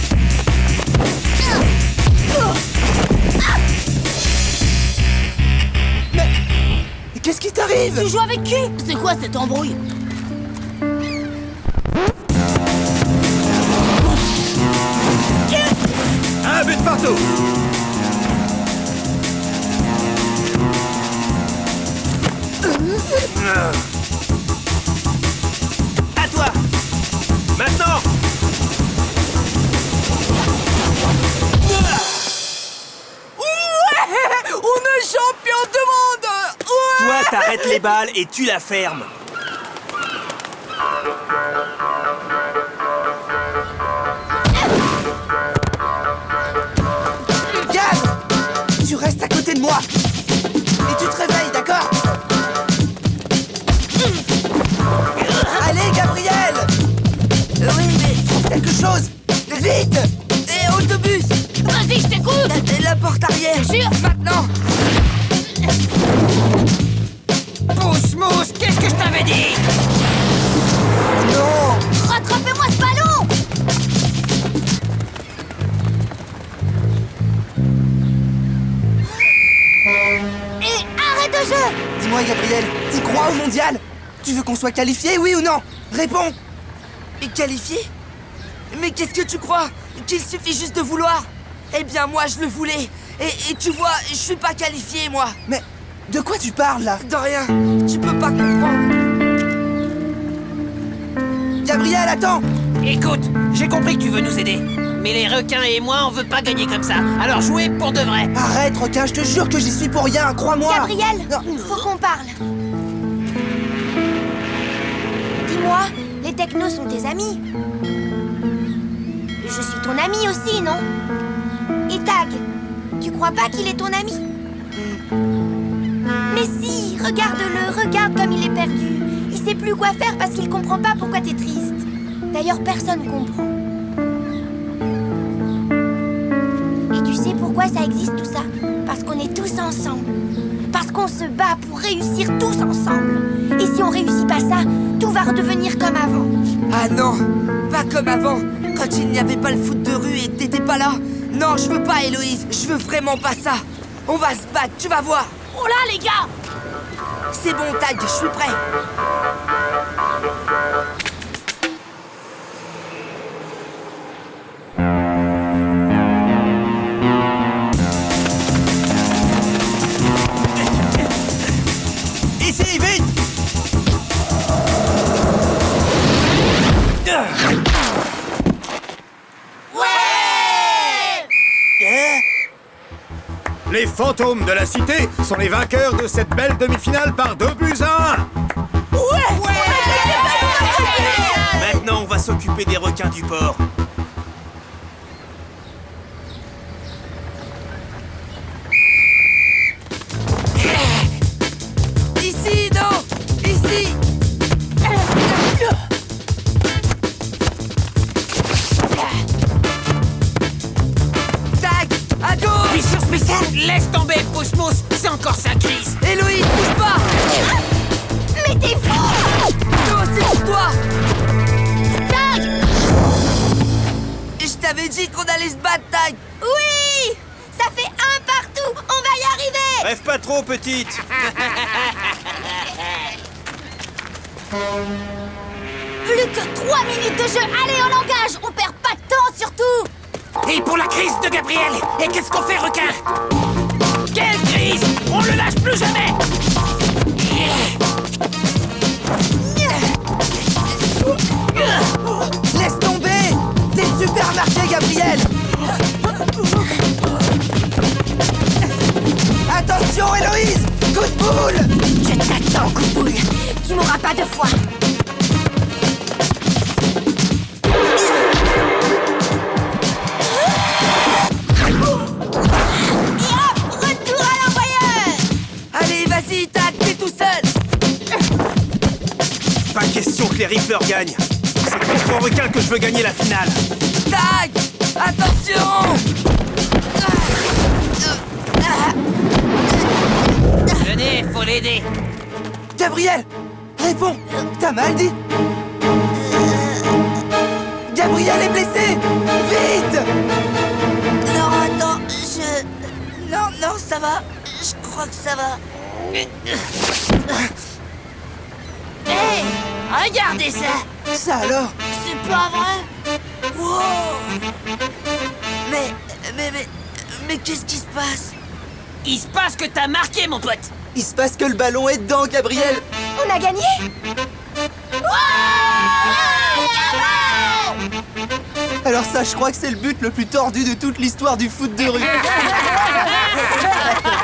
Mais qu'est-ce qui t'arrive? Tu joues avec qui? C'est quoi cette embrouille? Un but partout. À toi! Maintenant! t'arrêtes les balles et tu la fermes. Gab! Tu restes à côté de moi. Et tu te réveilles, d'accord? Allez, Gabriel! Oui, mais... Trouve quelque chose! Vite! Et autobus! Vas-y, je t'écoute. La porte arrière! Sûr? Maintenant! Pousse-mousse, qu'est-ce que je t'avais dit? Non! Rattrapez-moi ce ballon! Et arrête de jeu! Dis-moi, Gabriel, t'y crois au mondial? Tu veux qu'on soit qualifié, oui ou non? Réponds! Et qualifié? Mais qu'est-ce que tu crois? Qu'il suffit juste de vouloir? Eh bien, moi, je le voulais. Et tu vois, je suis pas qualifié, moi. Mais de quoi tu parles, là? De rien. Tu peux pas comprendre. Gabriel, attends! Écoute, j'ai compris que tu veux nous aider. Mais les requins et moi, on veut pas gagner comme ça. Alors jouez pour de vrai. Arrête, requin, je te jure que j'y suis pour rien, crois-moi! Gabriel, faut qu'on parle. Dis-moi, les technos sont tes amis. Je suis ton ami aussi, non? Et Tag, tu crois pas qu'il est ton ami? Mais si, regarde-le, regarde comme il est perdu. Il sait plus quoi faire parce qu'il comprend pas pourquoi t'es triste. D'ailleurs, personne comprend. Et tu sais pourquoi ça existe tout ça? Parce qu'on est tous ensemble. Parce qu'on se bat pour réussir tous ensemble. Et si on réussit pas ça, tout va redevenir comme avant. Ah non, pas comme avant. Quand il n'y avait pas le foot de rue et que t'étais pas là. Non, je veux pas, Héloïse. Je veux vraiment pas ça. On va se battre, tu vas voir. Oh là, les gars! C'est bon, Tag, je suis prêt. Ici, vite! Les fantômes de la cité sont les vainqueurs de cette belle demi-finale par 2-1. Maintenant, on va s'occuper des requins du port. Ici, non! Ici! Tag, à gauche! Mission spéciale, laisse tomber, pousse-mousse, c'est encore sa crise. Héloïse, bouge pas! Mais t'es fou! Non, c'est pour toi! Tag! Je t'avais dit qu'on allait se battre, Tag! Oui! Ça fait un partout! On va y arriver! Rêve pas trop, petite. Plus que 3 minutes de jeu! Allez, on engage! On perd pas de temps, surtout! Et pour la crise de Gabriel, et qu'est-ce qu'on fait, requin? Quelle crise? On le lâche plus jamais! Laisse tomber! T'es super marqué, Gabriel! Attention, Héloïse! Coup de boule! Je t'attends, coup de boule! Tu m'auras pas deux fois! Et hop! Retour à l'envoyeur! Allez, vas-y, Tag, t'es tout seul! Pas question que les rifleurs gagnent. C'est contre un requin que je veux gagner la finale. Tag! Attention! Venez, faut l'aider. Gabriel! Réponds! T'as mal dit? Gabriel est blessé! Vite! Non, attends, Non, ça va. Je crois que ça va. Hé! Regardez ça! Ça alors? C'est pas vrai? Wow! Mais qu'est-ce qui se passe? Il se passe que t'as marqué, mon pote. Il se passe que le ballon est dedans, Gabriel! On a gagné? Alors ça, je crois que c'est le but le plus tordu de toute l'histoire du foot de rue.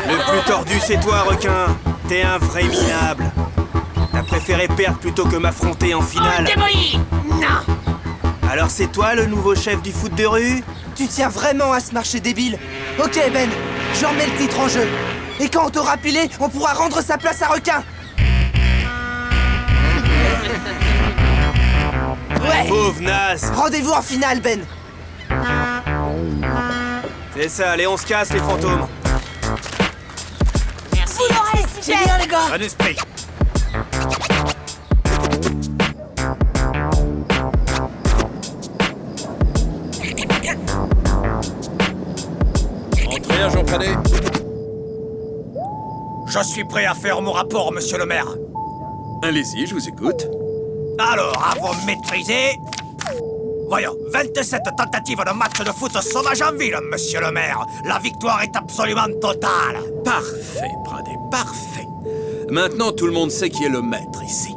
Le plus tordu, c'est toi, requin. T'es un vrai minable. T'as préféré perdre plutôt que m'affronter en finale. Démolie! Non! Alors c'est toi le nouveau chef du foot de rue? Tu tiens vraiment à ce marché débile? Ok Ben, j'en mets le titre en jeu. Et quand on t'aura pilé, on pourra rendre sa place à Requin. Ouais. Pauvre naze. Rendez-vous en finale, Ben. C'est ça, allez, on se casse les fantômes. Merci. C'est bien, les gars. Bon esprit. Entrez, agent Pradé. Je suis prêt à faire mon rapport, monsieur le maire. Allez-y, je vous écoute. Alors, à vous maîtriser... Voyons, 27 tentatives de match de foot sauvage en ville, monsieur le maire. La victoire est absolument totale. Parfait, Pradé, parfait. Maintenant, tout le monde sait qui est le maître ici.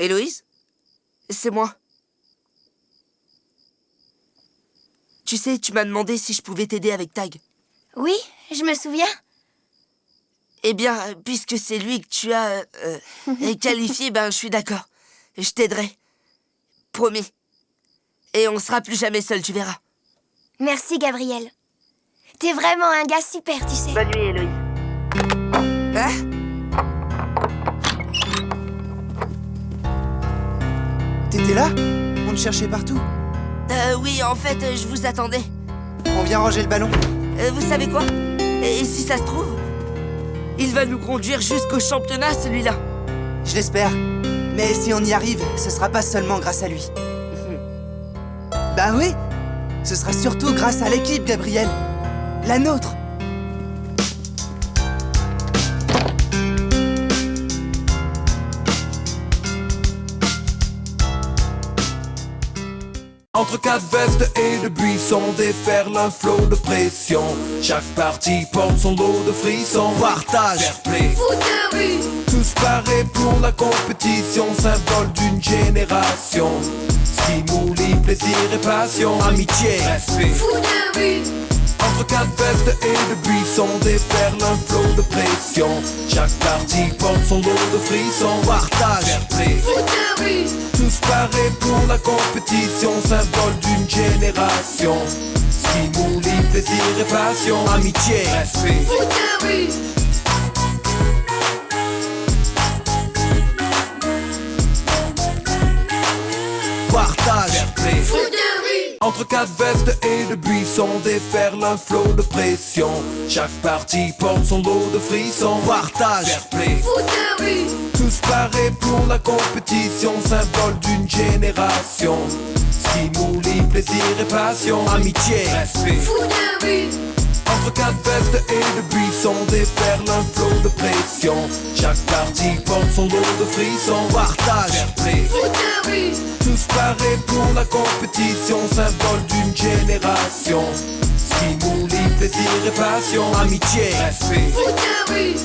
Héloïse? C'est moi. Tu sais, tu m'as demandé si je pouvais t'aider avec Tag. Oui, je me souviens. Eh bien, puisque c'est lui que tu as qualifié, ben je suis d'accord. Je t'aiderai. Promis. Et on sera plus jamais seuls, tu verras. Merci, Gabriel. T'es vraiment un gars super, tu sais. Bonne nuit, Héloïse. Hein? T'étais là? On te cherchait partout. Oui, en fait, je vous attendais. On vient ranger le ballon. Vous savez quoi? Et si ça se trouve, il va nous conduire jusqu'au championnat, celui-là. Je l'espère. Mais si on y arrive, ce sera pas seulement grâce à lui. Bah oui, ce sera surtout grâce à l'équipe, Gabriel. La nôtre. Entre quatre vestes et de buissons déferle un flot de pression. Chaque partie porte son lot de frissons. Partage, fair play, Foot de rue. tous parés pour la compétition, symbole d'une génération. Stimuli, plaisir et passion, amitié, respect. Foot de rue. Entre quatre vestes et de buissons déferle un flot de pression. Chaque partie porte son lot de frissons. Partage, fair play, Foot de rue. tous parés pour la compétition, symbole d'une génération. Stimuli, plaisir et passion, amitié, respect. Foot de rue. Partage, fair play. Foot de rue. Entre quatre vestes et de buissons déferle un flot de pression. Chaque partie porte son lot de frissons. Partage, fair play, Foot de rue. tous parés pour la compétition, symbole d'une génération. Stimuli, plaisir et passion, amitié, respect. Foot de rue. Entre quatre vestes et de buissons déferle un flot de pression. Chaque partie porte son lot de frissons. Partage, fair play, Foot de rue. tous parés pour la compétition, symbole d'une génération. Stimuli, plaisir et passion, amitié, respect. Foot de rue.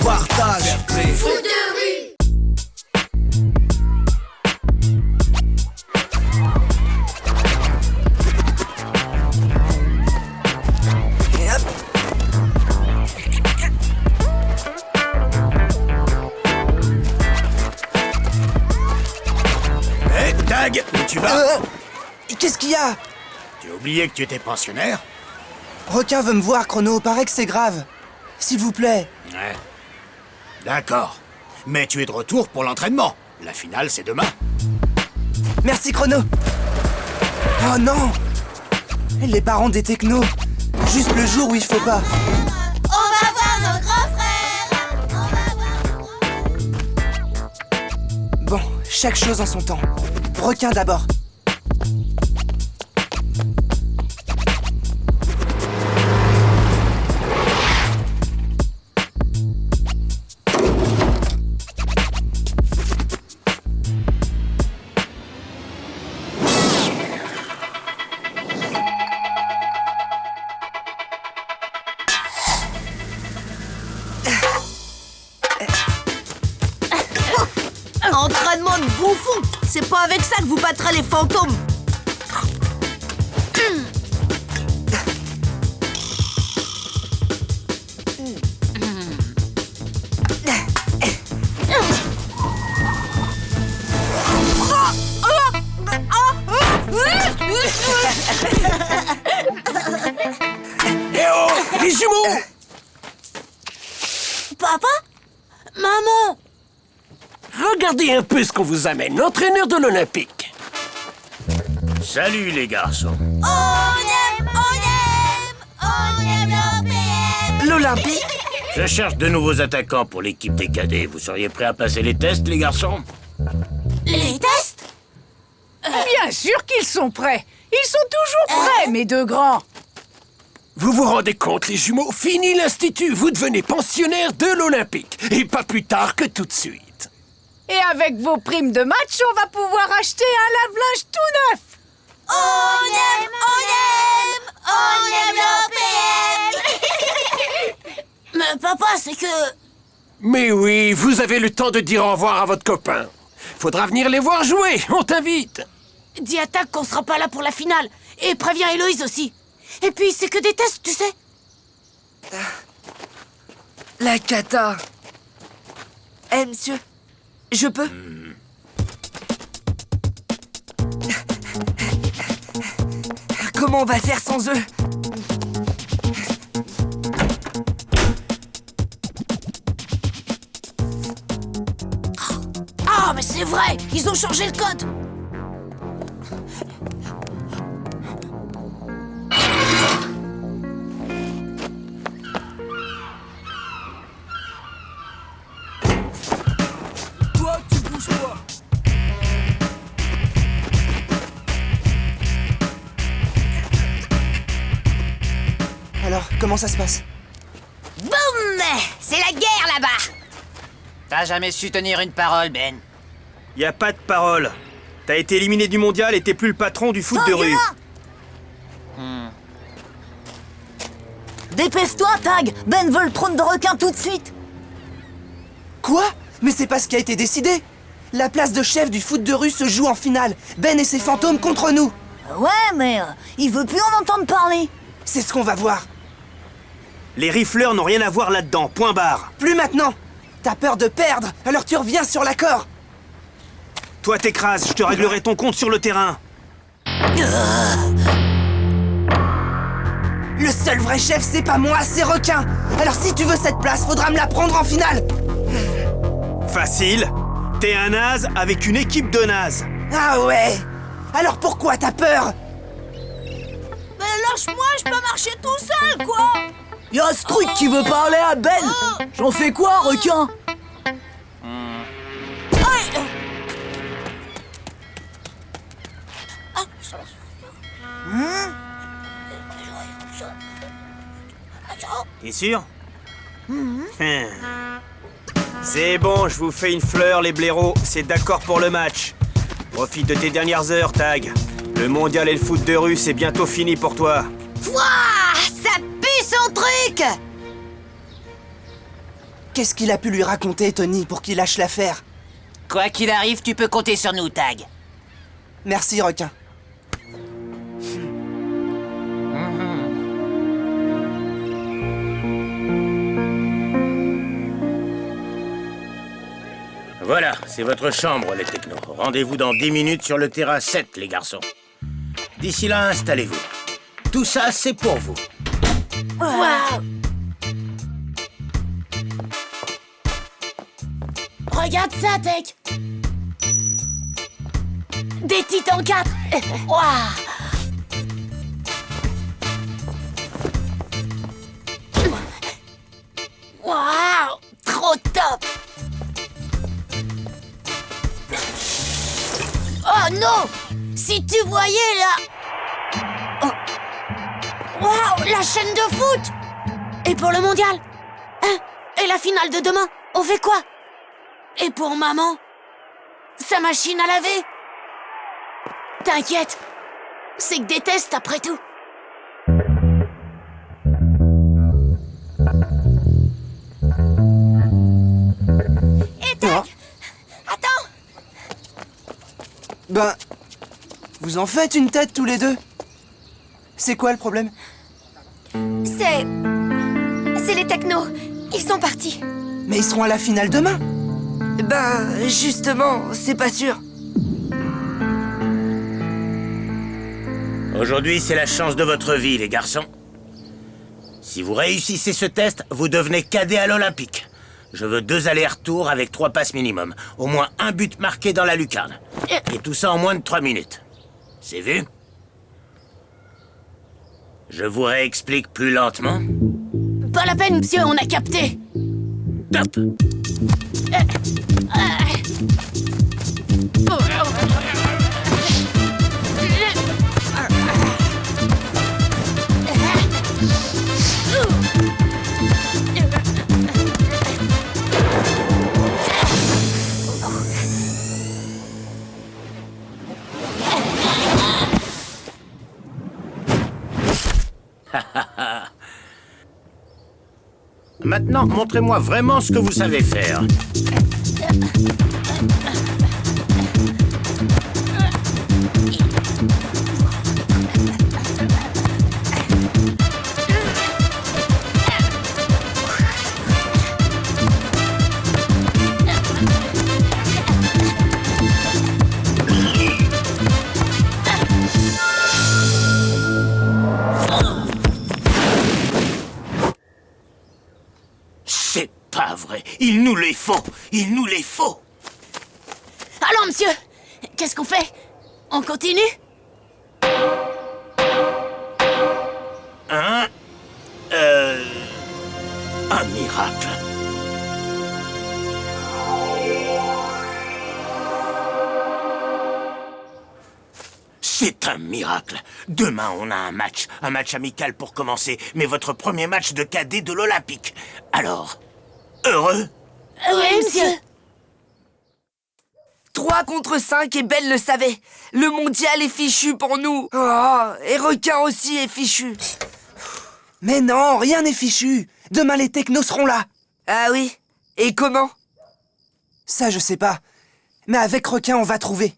Partage, fair play, Foot de rue. Et hop. Hé, Tag, où tu vas? Qu'est-ce qu'il y a? Tu as oublié que tu étais pensionnaire? Requin veut me voir, Chrono. Paraît que c'est grave. S'il vous plaît. Ouais. D'accord. Mais tu es de retour pour l'entraînement. La finale, c'est demain. Merci, Chrono. Oh non! Les parents des technos. Juste le jour où il faut pas. On va voir nos grands frères. Bon, chaque chose en son temps. Requin d'abord. Entraînement de bouffon. C'est pas avec ça que vous battrez les fantômes. Eh oh, les jumeaux! Papa? Maman? Regardez un peu ce qu'on vous amène, l'entraîneur de l'Olympique. Salut les garçons. L'Olympique? Je cherche de nouveaux attaquants pour l'équipe des cadets. Vous seriez prêts à passer les tests, les garçons? Les tests? Bien sûr qu'ils sont prêts. Ils sont toujours prêts, mes deux grands. Vous vous rendez compte, les jumeaux? Fini l'institut, vous devenez pensionnaire de l'Olympique. Et pas plus tard que tout de suite. Et avec vos primes de match, on va pouvoir acheter un lave-linge tout neuf. On aime l'OPM. Mais papa, c'est que... Mais oui, vous avez le temps de dire au revoir à votre copain. Faudra venir les voir jouer, on t'invite. Dis à Tag qu'on sera pas là pour la finale. Et préviens Héloïse aussi. Et puis, c'est que des tests, tu sais. La cata. Eh, monsieur, je peux? Comment on va faire sans eux? Ah, mais c'est vrai, ils ont changé le code. Toi, tu bouges pas. Alors, comment ça se passe? Boum! C'est la guerre là-bas! T'as jamais su tenir une parole, Ben. Y a pas de parole. T'as été éliminé du mondial et t'es plus le patron du foot de rue. Dépêche-toi, Tag. Ben veut le trône de requin tout de suite. Quoi? Mais c'est pas ce qui a été décidé. La place de chef du foot de rue se joue en finale. Ben et ses fantômes contre nous. Ouais, mais il veut plus en entendre parler. C'est ce qu'on va voir. Les rifleurs n'ont rien à voir là-dedans, point barre. Plus maintenant. T'as peur de perdre, alors tu reviens sur l'accord. Toi t'écrases, je te réglerai ton compte sur le terrain. Le seul vrai chef, c'est pas moi, c'est Requin. Alors si tu veux cette place, faudra me la prendre en finale. Facile. T'es un naze avec une équipe de nazes. Ah ouais. Alors pourquoi t'as peur? Mais lâche-moi, je peux marcher tout seul, quoi. Y'a ce truc qui veut parler à Ben. J'en fais quoi, requin? T'es sûr? C'est bon, je vous fais une fleur, les blaireaux. C'est d'accord pour le match. Profite de tes dernières heures, Tag. Le mondial et le foot de rue, c'est bientôt fini pour toi. Wouah! Ça pue son truc! Qu'est-ce qu'il a pu lui raconter, Tony, pour qu'il lâche l'affaire? Quoi qu'il arrive, tu peux compter sur nous, Tag. Merci, Requin. Voilà, c'est votre chambre, les technos. Rendez-vous dans 10 minutes sur le terrain 7, les garçons. D'ici là, installez-vous. Tout ça, c'est pour vous. Wow. Regarde ça, Tech. Des Titans 4. Waouh. Waouh, trop top. Oh non! Si tu voyais là... Oh. Waouh, la chaîne de foot! Et pour le mondial? Hein? Et la finale de demain? On fait quoi? Et pour maman? Sa machine à laver? T'inquiète, c'est que des tests après tout. Et tac! Attends! Ben... Vous en faites une tête tous les deux? C'est quoi le problème? C'est les technos. Ils sont partis. Mais ils seront à la finale demain. Ben, justement, c'est pas sûr. Aujourd'hui, c'est la chance de votre vie, les garçons. Si vous réussissez ce test, vous devenez cadet à l'Olympique. Je veux 2 allers-retours avec 3 passes minimum. Au moins un but marqué dans la lucarne. Et tout ça en moins de 3 minutes. C'est vu? Je vous réexplique plus lentement. Pas la peine, monsieur, on a capté. Top! Maintenant, montrez-moi vraiment ce que vous savez faire. C'est pas vrai. Il nous les faut. Il nous les faut. Alors, monsieur, qu'est-ce qu'on fait? On continue? Hein? Un miracle. C'est un miracle. Demain, on a un match amical pour commencer, mais votre premier match de cadet de l'Olympique. Alors, heureux? Oui, monsieur. 3 contre 5 et Ben le savait. Le mondial est fichu pour nous. Oh, et Requin aussi est fichu. Mais non, rien n'est fichu. Demain, les technos seront là. Ah oui? Et comment? Ça, je sais pas. Mais avec Requin, on va trouver.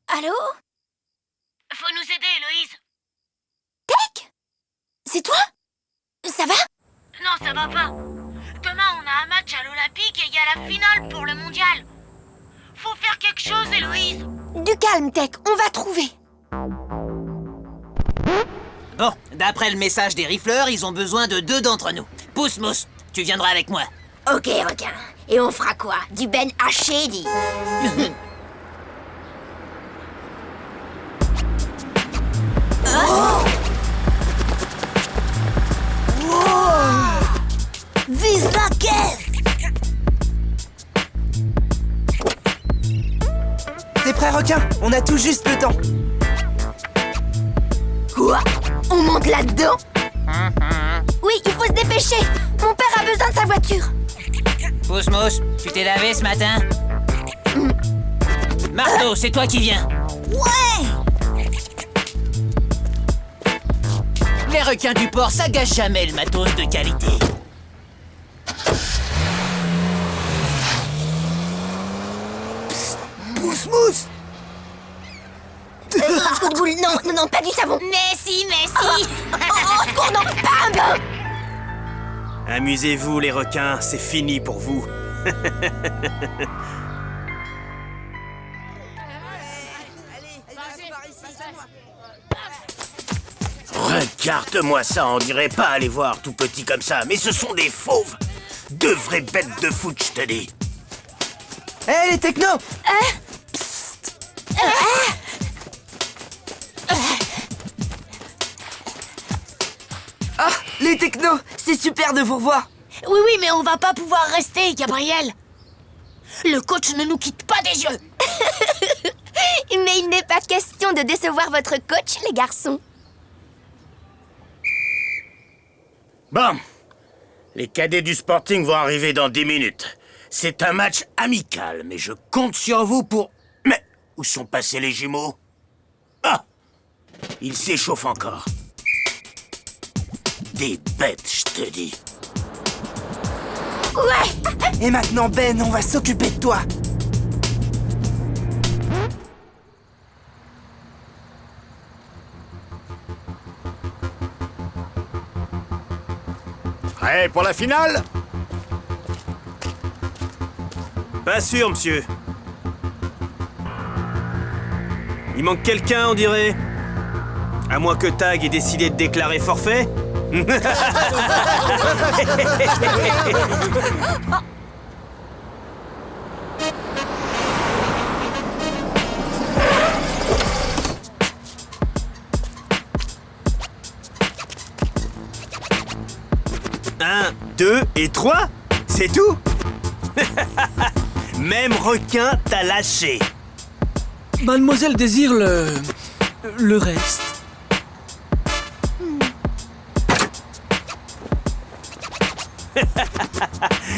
Allô? Faut nous aider, Héloïse. Tech? C'est toi? Ça va? Non, ça va pas. Demain, on a un match à l'Olympique et il y a la finale pour le mondial. Faut faire quelque chose, Héloïse. Du calme, Tech, on va trouver. Bon, d'après le message des rifleurs, ils ont besoin de 2 d'entre nous. Pousse-mousse, tu viendras avec moi. Ok, Requin. Et on fera quoi? Du Ben haché, dit. Oh! Vise la caisse! T'es prêt, Requin? On a tout juste le temps. Quoi? On monte là-dedans? Oui, il faut se dépêcher. Mon père a besoin de sa voiture. Pousse-mousse, tu t'es lavé ce matin? Marteau, c'est toi qui viens. Ouais! Les requins du port, ça gâche jamais le matos de qualité. Pousse-mousse! Coup de boule, non, non, pas du savon. Mais si, mais si. Au secours, non, bam! Amusez-vous, les requins, c'est fini pour vous. Regarde-moi ça, on dirait pas aller voir tout petit comme ça, mais ce sont des fauves. 2 vraies bêtes de foot, je te dis. Hé, les technos! Ah, les technos, c'est super de vous revoir. Oui, oui, mais on va pas pouvoir rester, Gabriel. Le coach ne nous quitte pas des yeux. Mais il n'est pas question de décevoir votre coach, les garçons. Bon, Les cadets du Sporting vont arriver dans 10 minutes. C'est un match amical, mais je compte sur vous pour... Mais où sont passés les jumeaux? Ah! Ils s'échauffent encore. Des bêtes, je te dis. Ouais! Et maintenant, Ben, on va s'occuper de toi. Prêt pour la finale? Pas sûr, monsieur. Il manque quelqu'un, on dirait. À moins que Tag ait décidé de déclarer forfait. Un, 2 et 3, c'est tout. Même requin t'a lâché. Mademoiselle désire le reste.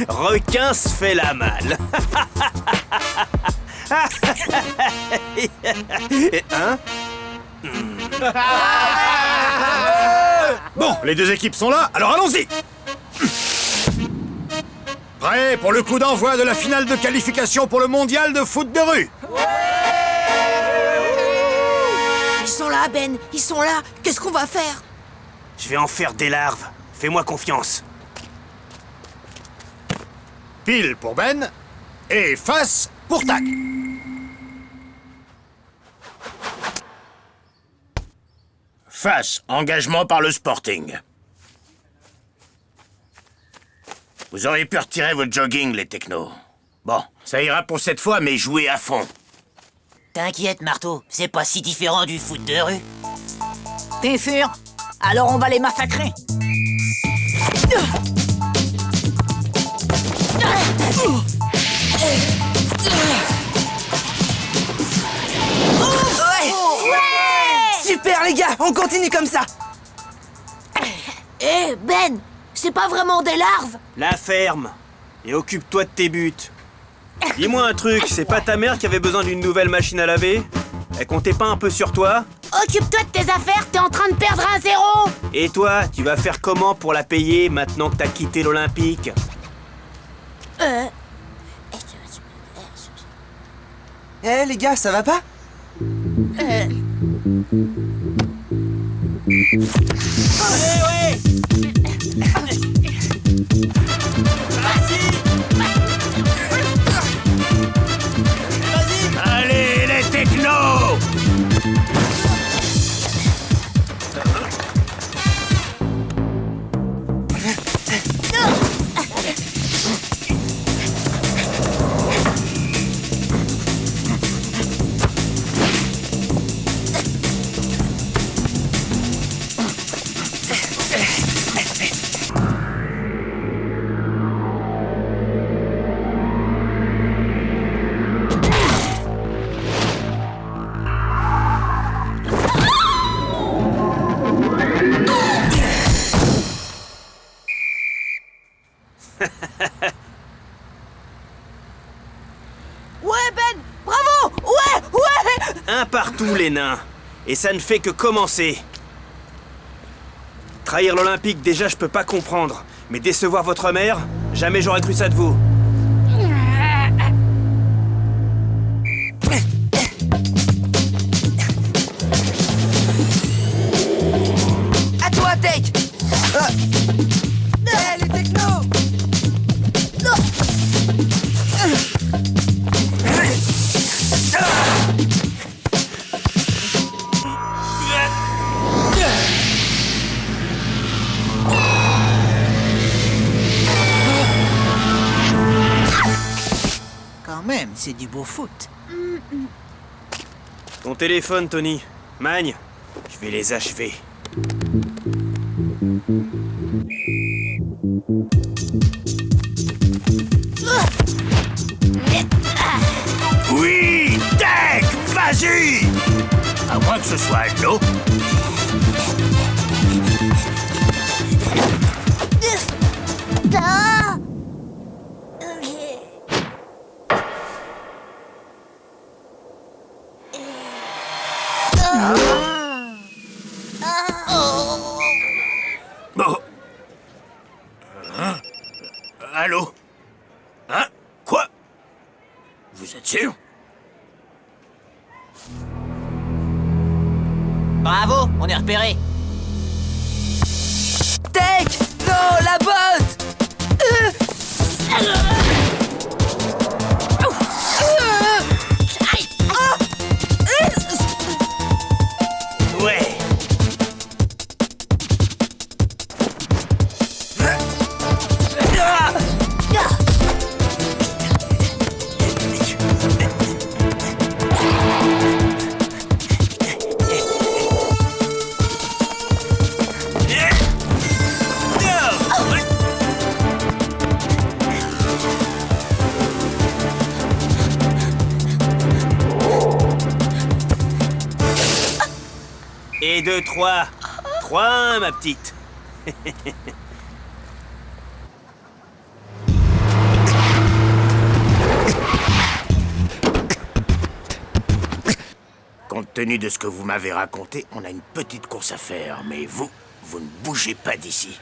Requin se fait la malle. Hein? Bon, les deux équipes sont là, alors allons-y! Prêt pour le coup d'envoi de la finale de qualification pour le mondial de foot de rue? Ils sont là, Ben. Ils sont là. Qu'est-ce qu'on va faire? Je vais en faire des larves. Fais-moi confiance. Pile pour Ben et face pour Tag. Face, engagement par le Sporting. Vous auriez pu retirer votre jogging, les technos. Bon, ça ira pour cette fois, mais jouez à fond. T'inquiète, Marteau, c'est pas si différent du foot de rue. T'es sûr? Alors on va les massacrer. Super les gars, on continue comme ça. Eh, Ben, c'est pas vraiment des larves. La ferme. Et occupe-toi de tes buts. Dis-moi un truc, c'est pas ta mère qui avait besoin d'une nouvelle machine à laver? Elle comptait pas un peu sur toi? Occupe-toi de tes affaires, t'es en train de perdre 1-0. Et toi, tu vas faire comment pour la payer maintenant que t'as quitté l'Olympique? Eh les gars, ça va pas? Allez, les technos! Ouais, Ben! Bravo! Ouais! Un partout, les nains. Et ça ne fait que commencer. Trahir l'Olympique, déjà, je peux pas comprendre. Mais décevoir votre mère, jamais j'aurais cru ça de vous. À toi, Tech. Eh, les technos. Quand même, c'est du beau foot. Ton téléphone, Tony. Magne, je vais les achever. Oui, Tech, vas-y! À moins que ce soit de l'eau. Bon. Hein? Allô? Hein? Quoi? Vous êtes sûr? Bravo, on est repéré. Tech! Non, la botte! Ouais. Et 2, 3. 3, ma petite. Compte tenu de ce que vous m'avez raconté, on a une petite course à faire, mais vous ne bougez pas d'ici.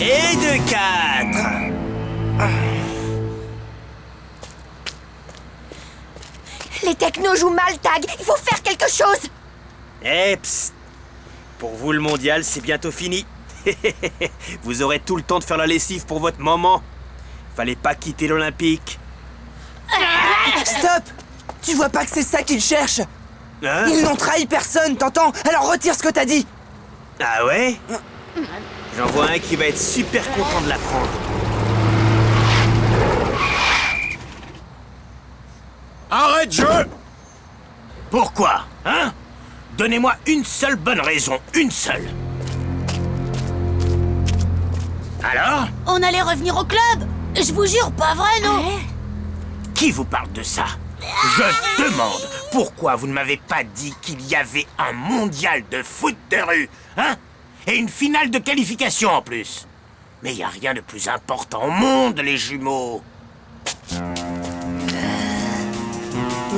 Et 2, 4. Les technos jouent mal, Tag. Il faut faire quelque chose. Eh, psst. Pour vous, le mondial, c'est bientôt fini. Vous aurez tout le temps de faire la lessive pour votre maman. Fallait pas quitter l'Olympique. Stop! Tu vois pas que c'est ça qu'ils cherchent? Hein? Ils n'ont trahi personne, t'entends? Alors retire ce que t'as dit! Ah ouais? J'en vois un qui va être super content de l'apprendre. Arrête jeu! Pourquoi? Hein? Donnez-moi une seule bonne raison, une seule. Alors? On allait revenir au club. Je vous jure, pas vrai, non? Qui vous parle de ça? Je demande pourquoi vous ne m'avez pas dit qu'il y avait un mondial de foot de rue, hein? Et une finale de qualification en plus. Mais il n'y a rien de plus important au monde, les jumeaux. Et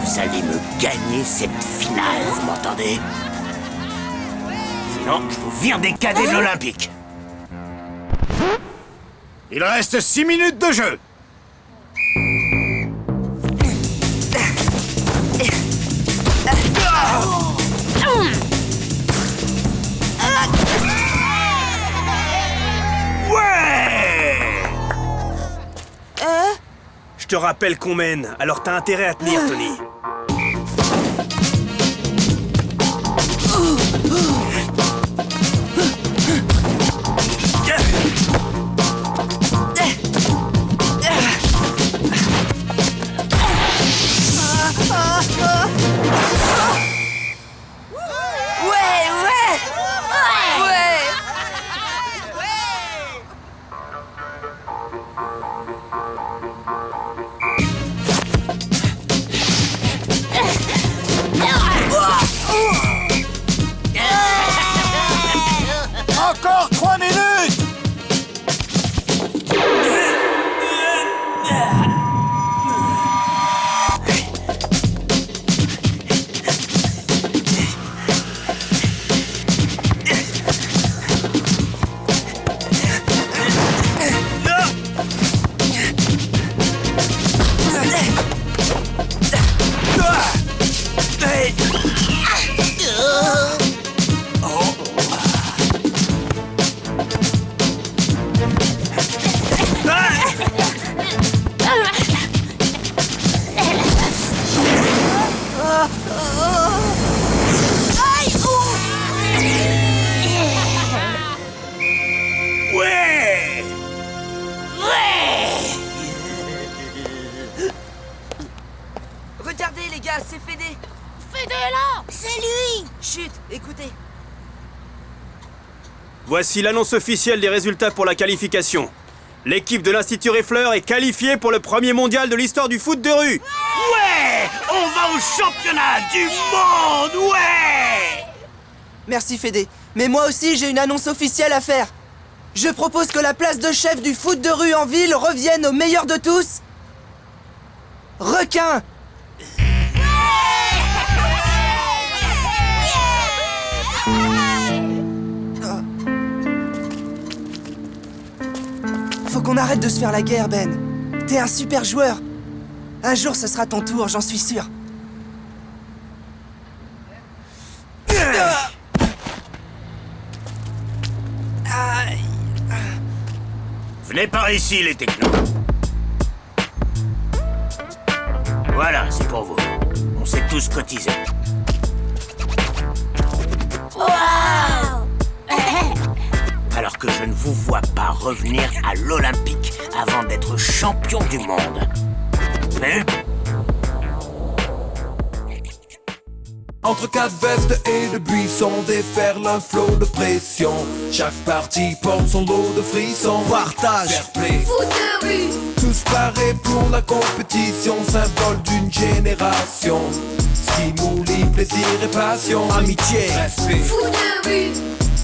vous allez me gagner cette finale, vous m'entendez? Sinon, je vous vire des cadets de l'Olympique. Il reste 6 minutes de jeu. Je te rappelle qu'on mène, alors t'as intérêt à tenir, Tony. Encore 3 minutes! Regardez les gars, c'est Fédé. Fédé est là. C'est lui. Chut, écoutez. Voici l'annonce officielle des résultats pour la qualification. L'équipe de l'Institut Riffleur est qualifiée pour le premier mondial de l'histoire du foot de rue. Ouais! On va au championnat du monde, ouais! Merci Fédé, mais moi aussi j'ai une annonce officielle à faire. Je propose que la place de chef du foot de rue en ville revienne au meilleur de tous. Requin! Faut qu'on arrête de se faire la guerre, Ben. T'es un super joueur. Un jour, ce sera ton tour, j'en suis sûr. Venez par ici, les technos. Voilà, c'est pour vous. On s'est tous cotisés. Alors que je ne vous vois pas revenir à l'Olympique avant d'être champion du monde. Mais... Entre quatre vestes et de buissons déferle un flot de pression. Chaque partie porte son lot de frissons. Partage, fair play, Foot de rue. tous parés pour la compétition, symbole d'une génération. Stimuli, plaisir et passion, amitié, respect. Foot de rue.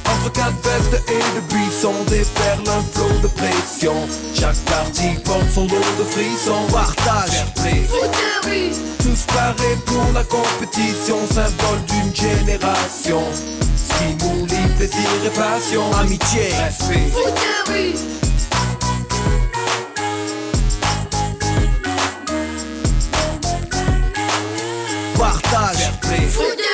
Entre quatre vestes et de buissons déferle un flot de pression. Chaque partie porte son lot de frissons. Partage, fair play, Foot de rue. tous parés pour la compétition, symbole d'une génération. Stimuli, plaisir et passion, amitié, respect. Foot de rue. Partage, fair play, Foot de